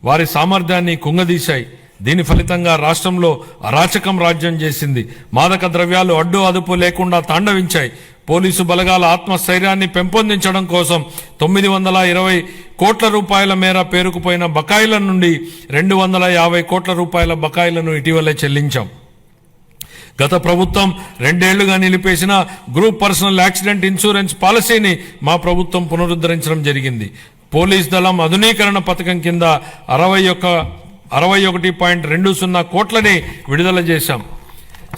వారి సామర్థ్యాన్ని కుంగదీశాయి. దీని ఫలితంగా రాష్ట్రంలో అరాచకం రాజ్యం చేసింది. మాదక ద్రవ్యాలు అడ్డు అదుపు లేకుండా తాండవించాయి. పోలీసు బలగాల ఆత్మస్థైర్యాన్ని పెంపొందించడం కోసం 920 కోట్ల రూపాయల మేర పేరుకుపోయిన బకాయిల నుండి 250 కోట్ల రూపాయల బకాయిలను ఇటీవలే చెల్లించాం. గత ప్రభుత్వం 2 ఏళ్లుగా నిలిపేసిన గ్రూప్ పర్సనల్ యాక్సిడెంట్ ఇన్సూరెన్స్ పాలసీని మా ప్రభుత్వం పునరుద్ధరించడం జరిగింది. పోలీస్ దళం ఆధునీకరణ పథకం కింద 61.20 కోట్లని విడుదల చేశాం.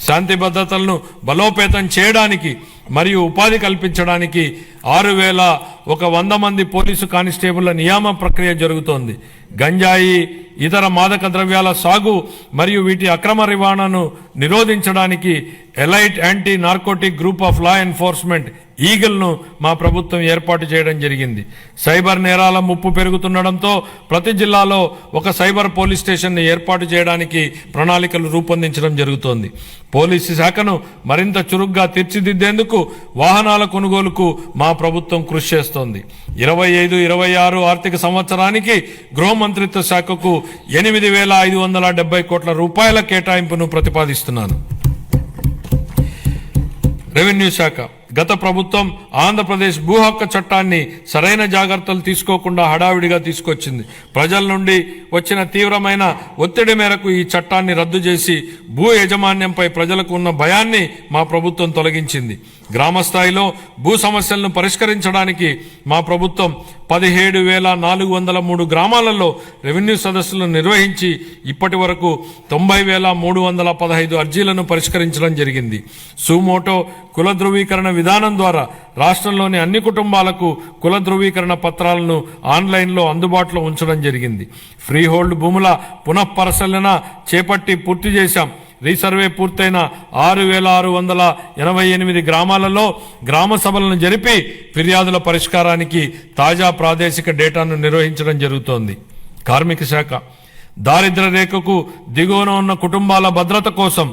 శాంతి భద్రతలను బలోపేతం చేయడానికి మరియు ఉపాధి కల్పించడానికి 6,100 మంది పోలీసు కానిస్టేబుళ్ల నియామ ప్రక్రియ జరుగుతోంది. గంజాయి, ఇతర మాదక ద్రవ్యాల సాగు మరియు వీటి అక్రమ రవాణాను నిరోధించడానికి elite anti narcotic group of law enforcement ఈగల్ను మా ప్రభుత్వం ఏర్పాటు చేయడం జరిగింది. సైబర్ నేరాల ముప్పు పెరుగుతుండటంతో ప్రతి జిల్లాలో ఒక సైబర్ పోలీస్ స్టేషన్ను ఏర్పాటు చేయడానికి ప్రణాళికలు రూపొందించడం జరుగుతోంది. పోలీసు శాఖను మరింత చురుగ్గా తీర్చిదిద్దేందుకు వాహనాల కొనుగోలుకు మా ప్రభుత్వం కృషి చేస్తోంది. 25-26 ఆర్థిక సంవత్సరానికి గృహ మంత్రిత్వ శాఖకు 8,570 కోట్ల రూపాయల కేటాయింపును ప్రతిపాదిస్తున్నాను. రెవెన్యూ శాఖ గత ప్రభుత్వం ఆంధ్రప్రదేశ్ భూ హక్కు చట్టాన్ని సరైన జాగ్రత్తలు తీసుకోకుండా హడావిడిగా తీసుకొచ్చింది. ప్రజల నుండి వచ్చిన తీవ్రమైన ఒత్తిడి మేరకు ఈ చట్టాన్ని రద్దు చేసి భూ యాజమాన్యంపై ప్రజలకు ఉన్న భయాన్ని మా ప్రభుత్వం తొలగించింది. గ్రామ స్థాయిలో భూ సమస్యలను పరిష్కరించడానికి మా ప్రభుత్వం 17,403 గ్రామాలలో రెవెన్యూ సదస్సులను నిర్వహించి ఇప్పటి వరకు 90,315 అర్జీలను పరిష్కరించడం జరిగింది. సుమోటో కుల ధృవీకరణ విధానం ద్వారా రాష్ట్రంలోని అన్ని కుటుంబాలకు కుల ధృవీకరణ పత్రాలను ఆన్లైన్లో అందుబాటులో ఉంచడం జరిగింది. ఫ్రీ హోల్డ్ భూముల పునఃపరిశీలన చేపట్టి పూర్తి చేశాం. రీసర్వే పూర్తయిన 6,688 గ్రామాలలో గ్రామ సభలను జరిపి ఫిర్యాదుల పరిష్కారానికి తాజా ప్రాదేశిక డేటాను నిర్వహించడం జరుగుతోంది. కార్మిక శాఖ దారిద్ర్య రేఖకు దిగువన ఉన్న కుటుంబాల భద్రత కోసం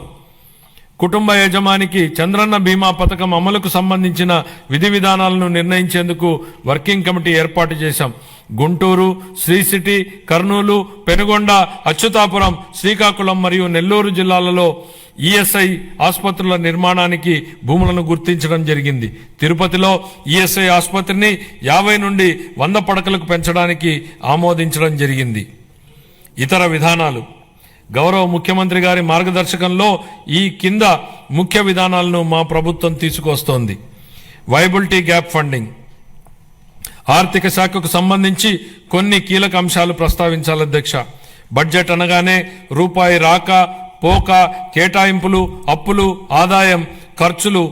కుటుంబ యజమానికి చంద్రన్న బీమా పథకం అమలుకు సంబంధించిన విధి విధానాలను నిర్ణయించేందుకు వర్కింగ్ కమిటీ ఏర్పాటు చేశాం. గుంటూరు, శ్రీ సిటీ, కర్నూలు, పెనుగొండ, అచ్యుతాపురం, శ్రీకాకుళం మరియు నెల్లూరు జిల్లాలలో ఈఎస్ఐ ఆసుపత్రుల నిర్మాణానికి భూములను గుర్తించడం జరిగింది. తిరుపతిలో ఈఎస్ఐ ఆసుపత్రిని 50 నుండి 100 పడకలకు పెంచడానికి ఆమోదించడం జరిగింది. ఇతర విధానాలు గౌరవ ముఖ్యమంత్రి గారి మార్గదర్శకంలో ఈ కింద ముఖ్య విధానాలను మా ప్రభుత్వం తీసుకొస్తోంది. వైబిలిటీ గ్యాప్ ఫండింగ్ ఆర్థిక శాఖకు సంబంధించి కొన్ని కీలక అంశాలు ప్రస్తావించాలి అధ్యక్ష. బడ్జెట్ అనగానే రూపాయి రాక పోక, కేటాయింపులు, అప్పులు, ఆదాయం, ఖర్చులు,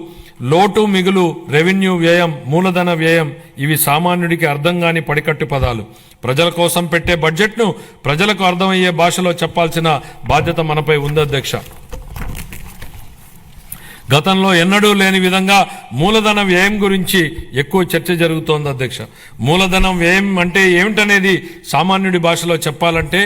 లోటు, మిగులు, రెవెన్యూ వ్యయం, మూలధన వ్యయం ఇవి సామాన్యుడికి అర్థం కాని పడికట్టు పదాలు. ప్రజల కోసం పెట్టే బడ్జెట్ను ప్రజలకు అర్థమయ్యే భాషలో చెప్పాల్సిన బాధ్యత మనపై ఉంది అధ్యక్ష. గతంలో ఎన్నడూ లేని విధంగా మూలధన వ్యయం గురించి ఎక్కువ చర్చ జరుగుతోంది అధ్యక్ష. మూలధనం వ్యయం అంటే ఏమిటనేది సామాన్యుడి భాషలో చెప్పాలంటే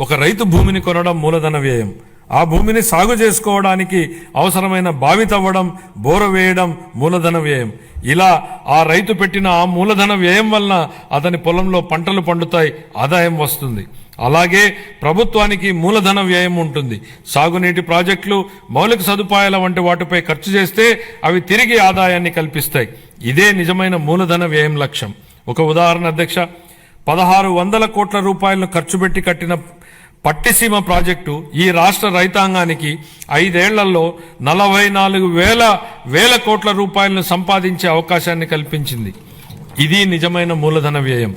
ఒక రైతు భూమిని కొనడం మూలధన వ్యయం, ఆ భూమిని సాగు చేసుకోవడానికి అవసరమైన బావి తవ్వడం, బోర వేయడం మూలధన వ్యయం. ఇలా ఆ రైతు పెట్టిన ఆ మూలధన వ్యయం వలన అతని పొలంలో పంటలు పండుతాయి, ఆదాయం వస్తుంది. అలాగే ప్రభుత్వానికి మూలధన వ్యయం ఉంటుంది. సాగునీటి ప్రాజెక్టులు, మౌలిక సదుపాయాల వంటి వాటిపై ఖర్చు చేస్తే అవి తిరిగి ఆదాయాన్ని కల్పిస్తాయి. ఇదే నిజమైన మూలధన వ్యయం లక్ష్యం. ఒక ఉదాహరణ అధ్యక్ష, 1600 కోట్ల రూపాయలను ఖర్చు పెట్టి కట్టిన పట్టిసీమ ప్రాజెక్టు ఈ రాష్ట్ర రైతాంగానికి 5 ఏళ్లలో 44,000 కోట్ల రూపాయలను సంపాదించే అవకాశాన్ని కల్పించింది. ఇది నిజమైన మూలధన వ్యయం,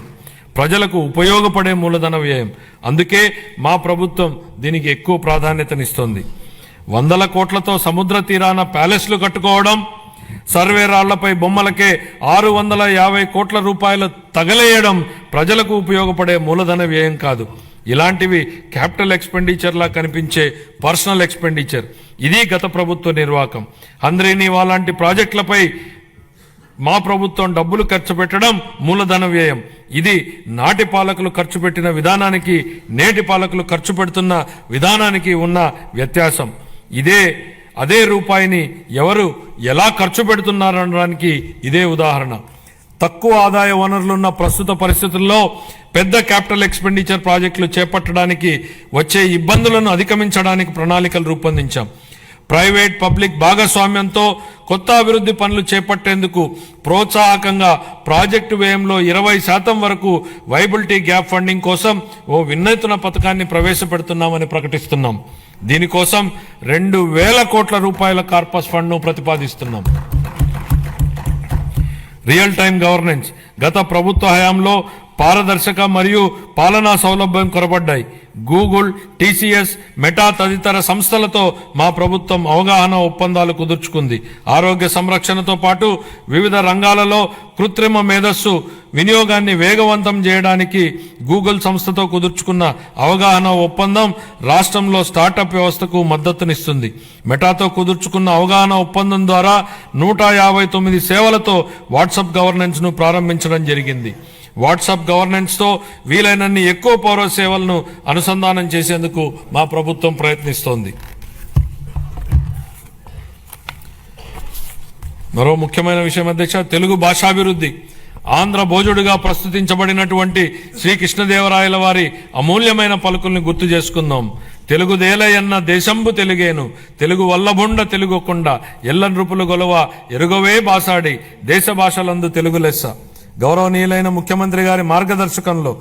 ప్రజలకు ఉపయోగపడే మూలధన వ్యయం. అందుకే మా ప్రభుత్వం దీనికి ఎక్కువ ప్రాధాన్యతనిస్తోంది. 100 కోట్లతో సముద్ర తీరాన ప్యాలెస్లు కట్టుకోవడం, సర్వే రాళ్లపై బొమ్మలకే 650 కోట్ల రూపాయలు తగలేయడం ప్రజలకు ఉపయోగపడే మూలధన వ్యయం కాదు. ఇలాంటివి క్యాపిటల్ ఎక్స్పెండిచర్లా కనిపించే పర్సనల్ ఎక్స్పెండిచర్. ఇది గత ప్రభుత్వ నిర్వాహకం. హంద్రీనీవా లాంటి ప్రాజెక్టులపై మా ప్రభుత్వం డబ్బులు ఖర్చు పెట్టడం మూలధన వ్యయం. ఇది నాటి పాలకులు ఖర్చు పెట్టిన విధానానికి, నేటి పాలకులు ఖర్చు పెడుతున్న విధానానికి ఉన్న వ్యత్యాసం. అదే రూపాయిని ఎవరు ఎలా ఖర్చు పెడుతున్నారనడానికి ఇదే ఉదాహరణ. తక్కువ ఆదాయ వనరులున్న ప్రస్తుత పరిస్థితుల్లో పెద్ద క్యాపిటల్ ఎక్స్పెండిచర్ ప్రాజెక్టులు చేపట్టడానికి వచ్చే ఇబ్బందులను అధిగమించడానికి ప్రణాళికలు రూపొందించాం. ప్రైవేట్ పబ్లిక్ భాగస్వామ్యంతో కొత్త అభివృద్ధి పనులు చేపట్టేందుకు ప్రోత్సాహకంగా ప్రాజెక్టు వ్యయంలో 20% వరకు వైబిలిటీ గ్యాప్ ఫండింగ్ కోసం ఓ వినూత్న పథకాన్ని ప్రవేశపెడుతున్నామని ప్రకటిస్తున్నాం. దీనికోసం 2,000 కోట్ల రూపాయల కార్పస్ ఫండ్ను ప్రతిపాదిస్తున్నాం. Real time governance. గత ప్రభుత్వ హయాంలో పారదర్శక మరియు పాలనా సౌలభ్యం కొరబడ్డాయి. గూగుల్, టీసీఎస్, మెటా తదితర సంస్థలతో మా ప్రభుత్వం అవగాహన ఒప్పందాలు కుదుర్చుకుంది. ఆరోగ్య సంరక్షణతో పాటు వివిధ రంగాలలో కృత్రిమ మేధస్సు వినియోగాన్ని వేగవంతం చేయడానికి గూగుల్ సంస్థతో కుదుర్చుకున్న అవగాహన ఒప్పందం రాష్ట్రంలో స్టార్టప్ వ్యవస్థకు మద్దతునిస్తుంది. మెటాతో కుదుర్చుకున్న అవగాహన ఒప్పందం ద్వారా 159 సేవలతో వాట్సాప్ గవర్నెన్స్ ను ప్రారంభించడం జరిగింది. వాట్సాప్ గవర్నెన్స్ తో వీలైనన్ని ఎక్కువ పౌర సేవలను అనుసంధానం చేసేందుకు మా ప్రభుత్వం ప్రయత్నిస్తోంది. మరో ముఖ్యమైన విషయం అధ్యక్ష, తెలుగు భాషాభివృద్ధి. ఆంధ్ర భోజుడిగా ప్రస్తుతించబడినటువంటి శ్రీ కృష్ణదేవరాయల వారి అమూల్యమైన పలుకుల్ని గుర్తు చేసుకుందాం. తెలుగుదేలయన్న దేశంబు తెలుగేను, తెలుగు వల్లభుండ తెలుగుకొండ, ఎల్ల నృపులు గొలవ ఎరుగవే బాసాడి, దేశ భాషలందు తెలుగు లెస్స. గౌరవనీయులైన ముఖ్యమంత్రి గారి మార్గదర్శకంలో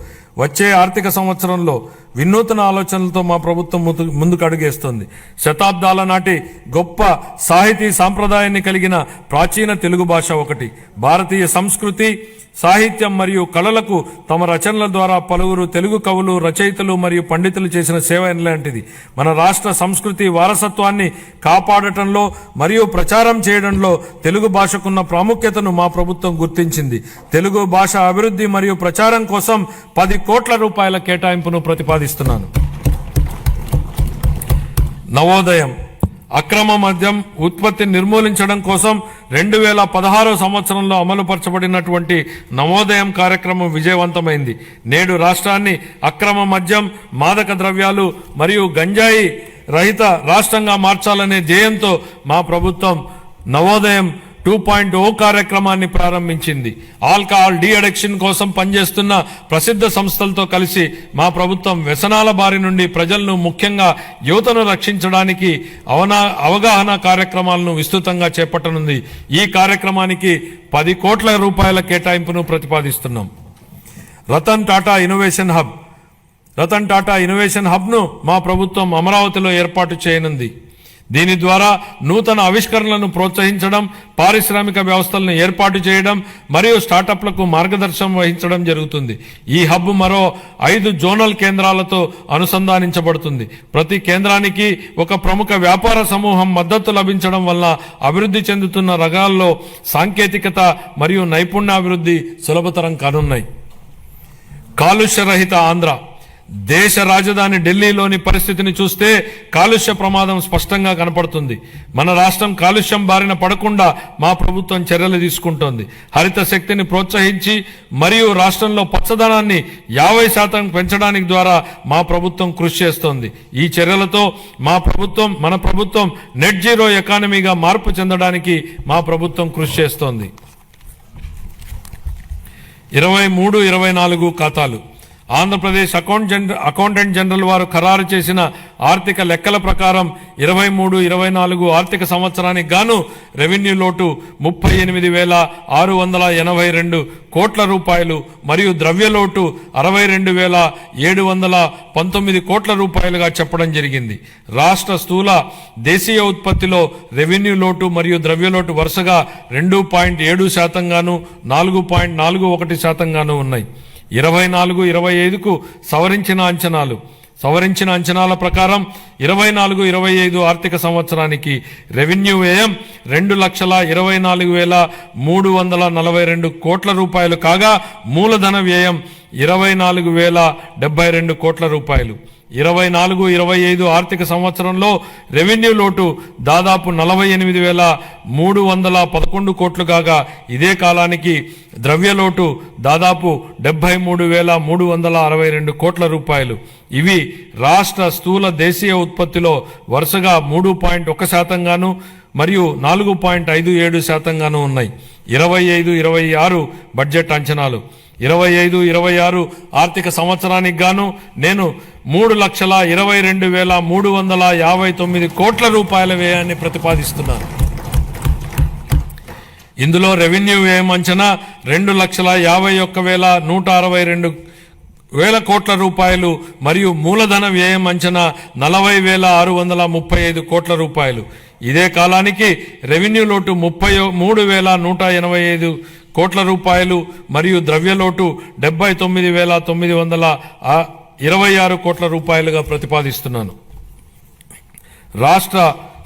వచ్చే ఆర్థిక సంవత్సరంలో వినూత్న ఆలోచనలతో మా ప్రభుత్వం ముందుకు అడుగేస్తుంది. శతాబ్దాల నాటి గొప్ప సాహితీ సాంప్రదాయాన్ని కలిగిన ప్రాచీన తెలుగు భాష ఒకటి. భారతీయ సంస్కృతి, సాహిత్యం మరియు కళలకు తమ రచనల ద్వారా పలువురు తెలుగు కవులు, రచయితలు మరియు పండితులు చేసిన సేవ ఎలాంటిది. మన రాష్ట్ర సంస్కృతి వారసత్వాన్ని కాపాడటంలో మరియు ప్రచారం చేయడంలో తెలుగు భాషకున్న ప్రాముఖ్యతను మా ప్రభుత్వం గుర్తించింది. తెలుగు భాష అభివృద్ధి మరియు ప్రచారం కోసం 10 కోట్ల రూపాయల కేటాయింపును ప్రతిపాదిస్తున్నాను. నవోదయం. అక్రమ మద్యం ఉత్పత్తిని నిర్మూలించడం కోసం 2016 సంవత్సరంలో అమలుపరచబడినటువంటి నవోదయం కార్యక్రమం విజయవంతమైంది. నేడు రాష్ట్రాన్ని అక్రమ మద్యం, మాదక ద్రవ్యాలు మరియు గంజాయి రహిత రాష్ట్రంగా మార్చాలనే ధ్యేయంతో మా ప్రభుత్వం నవోదయం 2.0 కార్యక్రమాన్ని ప్రారంభించింది. ఆల్కహాల్ డీ అడిక్షన్ కోసం పనిచేస్తున్న ప్రసిద్ధ సంస్థలతో కలిసి మా ప్రభుత్వం వ్యసనాల బారి నుండి ప్రజలను, ముఖ్యంగా యువతను రక్షించడానికి అవగాహన కార్యక్రమాలను విస్తృతంగా చేపట్టనుంది. ఈ కార్యక్రమానికి 10 కోట్ల రూపాయల కేటాయింపును ప్రతిపాదిస్తున్నాం. రతన్ టాటా ఇన్నోవేషన్ హబ్ను మా ప్రభుత్వం అమరావతిలో ఏర్పాటు చేయనుంది. దీని ద్వారా నూతన ఆవిష్కరణలను ప్రోత్సహించడం, పారిశ్రామిక వ్యవస్థలను ఏర్పాటు చేయడం మరియు స్టార్టప్లకు మార్గదర్శనం వహించడం జరుగుతుంది. ఈ హబ్ మరో 5 జోనల్ కేంద్రాలతో అనుసంధానించబడుతుంది. ప్రతి కేంద్రానికి ఒక ప్రముఖ వ్యాపార సమూహం మద్దతు లభించడం వల్ల అభివృద్ధి చెందుతున్న రంగాల్లో సాంకేతికత మరియు నైపుణ్యాభివృద్ధి సులభతరం కానున్నాయి. కాలుష్య రహిత ఆంధ్ర. దేశ రాజధాని ఢిల్లీలోని పరిస్థితిని చూస్తే కాలుష్య ప్రమాదం స్పష్టంగా కనపడుతుంది. మన రాష్ట్రం కాలుష్యం బారిన పడకుండా మా ప్రభుత్వం చర్యలు తీసుకుంటోంది. హరిత శక్తిని ప్రోత్సహించి మరియు రాష్ట్రంలో పచ్చదనాన్ని 50% పెంచడానికి ద్వారా మా ప్రభుత్వం కృషి చేస్తోంది. ఈ చర్యలతో మన ప్రభుత్వం నెట్ జీరో ఎకానమీగా మార్పు చెందడానికి మా ప్రభుత్వం కృషి చేస్తోంది. 23-24 ఖాతాలు. ఆంధ్రప్రదేశ్ అకౌంటెంట్ జనరల్ వారు ఖరారు చేసిన ఆర్థిక లెక్కల ప్రకారం 23-24 ఆర్థిక సంవత్సరానికి గాను రెవెన్యూ లోటు 38,682 కోట్ల రూపాయలు మరియు ద్రవ్యలోటు 62,719 కోట్ల రూపాయలుగా చెప్పడం జరిగింది. రాష్ట్ర స్థూల దేశీయ ఉత్పత్తిలో రెవెన్యూ లోటు మరియు ద్రవ్యలోటు వరుసగా 2.7% గాను 4.41% గాను ఉన్నాయి. 24-25కు సవరించిన అంచనాల ప్రకారం 24-25 ఆర్థిక సంవత్సరానికి రెవెన్యూ వ్యయం 2,24,342 కోట్ల రూపాయలు కాగా మూలధన వ్యయం 24,072 కోట్ల రూపాయలు. 24-25 ఆర్థిక సంవత్సరంలో రెవెన్యూ లోటు దాదాపు 48,311 కోట్లు కాగా ఇదే కాలానికి ద్రవ్యలోటు దాదాపు 73,362 కోట్ల రూపాయలు. ఇవి రాష్ట్ర స్థూల దేశీయ ఉత్పత్తిలో వరుసగా 3.1% గాను మరియు 4.57% గాను ఉన్నాయి. 25-26 బడ్జెట్ అంచనాలు. 25-26 ఆర్థిక సంవత్సరానికి గాను నేను 3,22,359 కోట్ల రూపాయల వ్యయాన్ని ప్రతిపాదిస్తున్నాను. ఇందులో రెవెన్యూ వ్యయం అంచనా 2,51,162 కోట్ల రూపాయలు మరియు మూలధన వ్యయం అంచనా 40,635 కోట్ల రూపాయలు. ఇదే కాలానికి రెవెన్యూ లోటు 33,185 కోట్ల రూపాయలు మరియు ద్రవ్యలోటు 79,926 కోట్ల రూపాయలుగా ప్రతిపాదిస్తున్నాను. రాష్ట్ర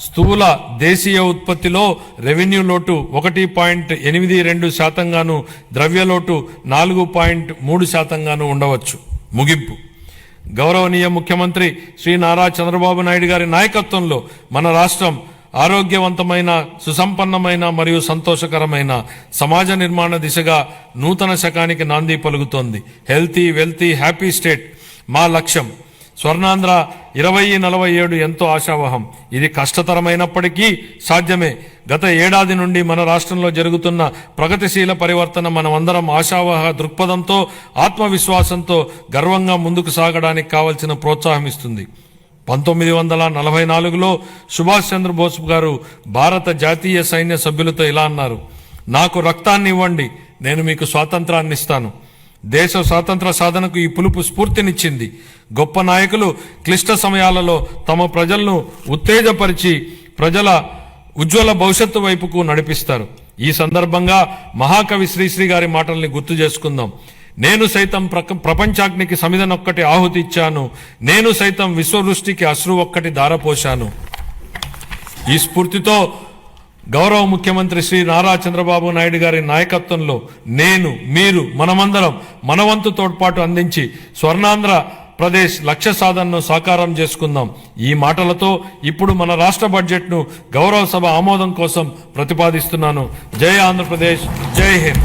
స్థూల దేశీయ ఉత్పత్తిలో రెవెన్యూ లోటు 1.82% గాను ద్రవ్యలోటు 4.3% గాను ఉండవచ్చు. ముగింపు. గౌరవనీయ ముఖ్యమంత్రి శ్రీ నారా చంద్రబాబు నాయుడు గారి నాయకత్వంలో మన రాష్ట్రం ఆరోగ్యవంతమైన, సుసంపన్నమైన మరియు సంతోషకరమైన సమాజ నిర్మాణ దిశగా నూతన శకానికి నాంది పలుకుతోంది. హెల్తీ, వెల్తీ, హ్యాపీ స్టేట్ మా లక్ష్యం. స్వర్ణాంధ్ర 2047 ఎంతో ఆశావహం. ఇది కష్టతరమైనప్పటికీ సాధ్యమే. గత ఏడాది నుండి మన రాష్ట్రంలో జరుగుతున్న ప్రగతిశీల పరివర్తన మనమందరం ఆశావహ దృక్పథంతో, ఆత్మవిశ్వాసంతో గర్వంగా ముందుకు సాగడానికి కావలసిన ప్రోత్సాహం ఇస్తుంది. 1944లో సుభాష్ చంద్రబోస్ గారు భారత జాతీయ సైన్య సభ్యులతో ఇలా అన్నారు: నాకు రక్తాన్ని ఇవ్వండి, నేను మీకు స్వాతంత్రాన్ని ఇస్తాను. దేశ స్వాతంత్ర సాధనకు ఈ పిలుపు స్ఫూర్తినిచ్చింది. గొప్ప నాయకులు క్లిష్ట సమయాలలో తమ ప్రజలను ఉత్తేజపరిచి ప్రజల ఉజ్వల భవిష్యత్తు వైపుకు నడిపిస్తారు. ఈ సందర్భంగా మహాకవి శ్రీశ్రీ గారి మాటల్ని గుర్తు చేసుకుందాం. నేను సైతం ప్రపంచాగ్నికి సమిధనొక్కటి ఆహుతి ఇచ్చాను, నేను సైతం విశ్వవృష్టికి అశ్రు ఒక్కటి ధారపోశాను. ఈ స్ఫూర్తితో గౌరవ ముఖ్యమంత్రి శ్రీ నారా చంద్రబాబు నాయుడు గారి నాయకత్వంలో నేను, మీరు, మనమందరం మనవంతు తోడ్పాటు అందించి స్వర్ణాంధ్ర ప్రదేశ్ లక్ష్య సాధనను సాకారం చేసుకుందాం. ఈ మాటలతో ఇప్పుడు మన రాష్ట్ర బడ్జెట్ను గౌరవ సభ ఆమోదం కోసం ప్రతిపాదిస్తున్నాను. జై ఆంధ్రప్రదేశ్, జై Hind.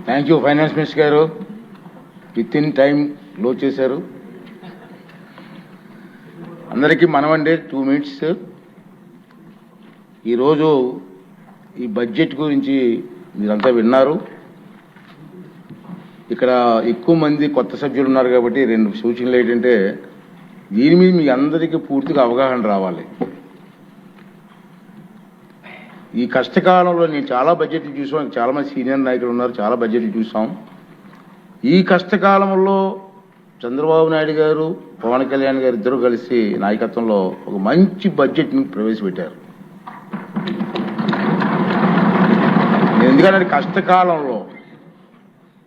Thank you finance minister గారు. విత్ ఇన్ టైం క్లోజ్ చేశారు. అందరికీ మనమండి 2 minutes. ఈరోజు ఈ బడ్జెట్ గురించి మీరంతా విన్నారు. ఇక్కడ ఎక్కువ మంది కొత్త సభ్యులు ఉన్నారు కాబట్టి 2 సూచనలు ఏంటంటే, దీని మీద మీ అందరికీ పూర్తిగా అవగాహన రావాలి. ఈ కష్టకాలంలో నేను చాలా బడ్జెట్లు చూసాం, చాలామంది సీనియర్ నాయకులు ఉన్నారు, చాలా బడ్జెట్లు చూసాం. ఈ కష్టకాలంలో చంద్రబాబు నాయుడు గారు, పవన్ కళ్యాణ్ గారు ఇద్దరు కలిసి నాయకత్వంలో ఒక మంచి బడ్జెట్ని ప్రవేశపెట్టారు. ఎందుకంటే కష్టకాలంలో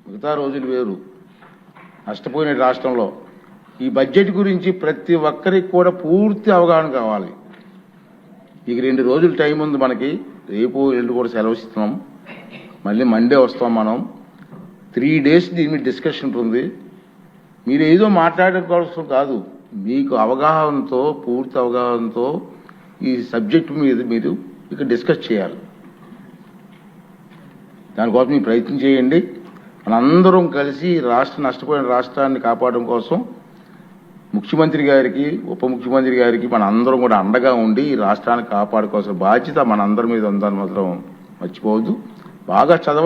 మిగతా రోజులు వేరు, నష్టపోయిన రాష్ట్రంలో ఈ బడ్జెట్ గురించి ప్రతి ఒక్కరికి కూడా పూర్తి అవగాహన కావాలి. ఇక 2 రోజులు టైం ఉంది మనకి. రేపు ఎల్లుండి కూడా సెలవు ఇస్తున్నాం. మళ్ళీ మండే వస్తాం మనం. 3 days దీని మీద డిస్కషన్ ఉంటుంది. మీరు ఏదో మాట్లాడడం కోసం కాదు, మీకు అవగాహనతో, పూర్తి అవగాహనతో ఈ సబ్జెక్టు మీద మీరు ఇక డిస్కస్ చేయాలి. దానికోసం మీరు ప్రయత్నం చేయండి. మనందరం కలిసి నష్టపోయిన రాష్ట్రాన్ని కాపాడడం కోసం ముఖ్యమంత్రి గారికి, ఉప ముఖ్యమంత్రి గారికి మన అందరం కూడా అండగా ఉండి ఈ రాష్ట్రాన్ని కాపాడుకోవాల్సిన బాధ్యత మన అందరి మీద ఉందని మాత్రం మర్చిపోవద్దు. బాగా చదవ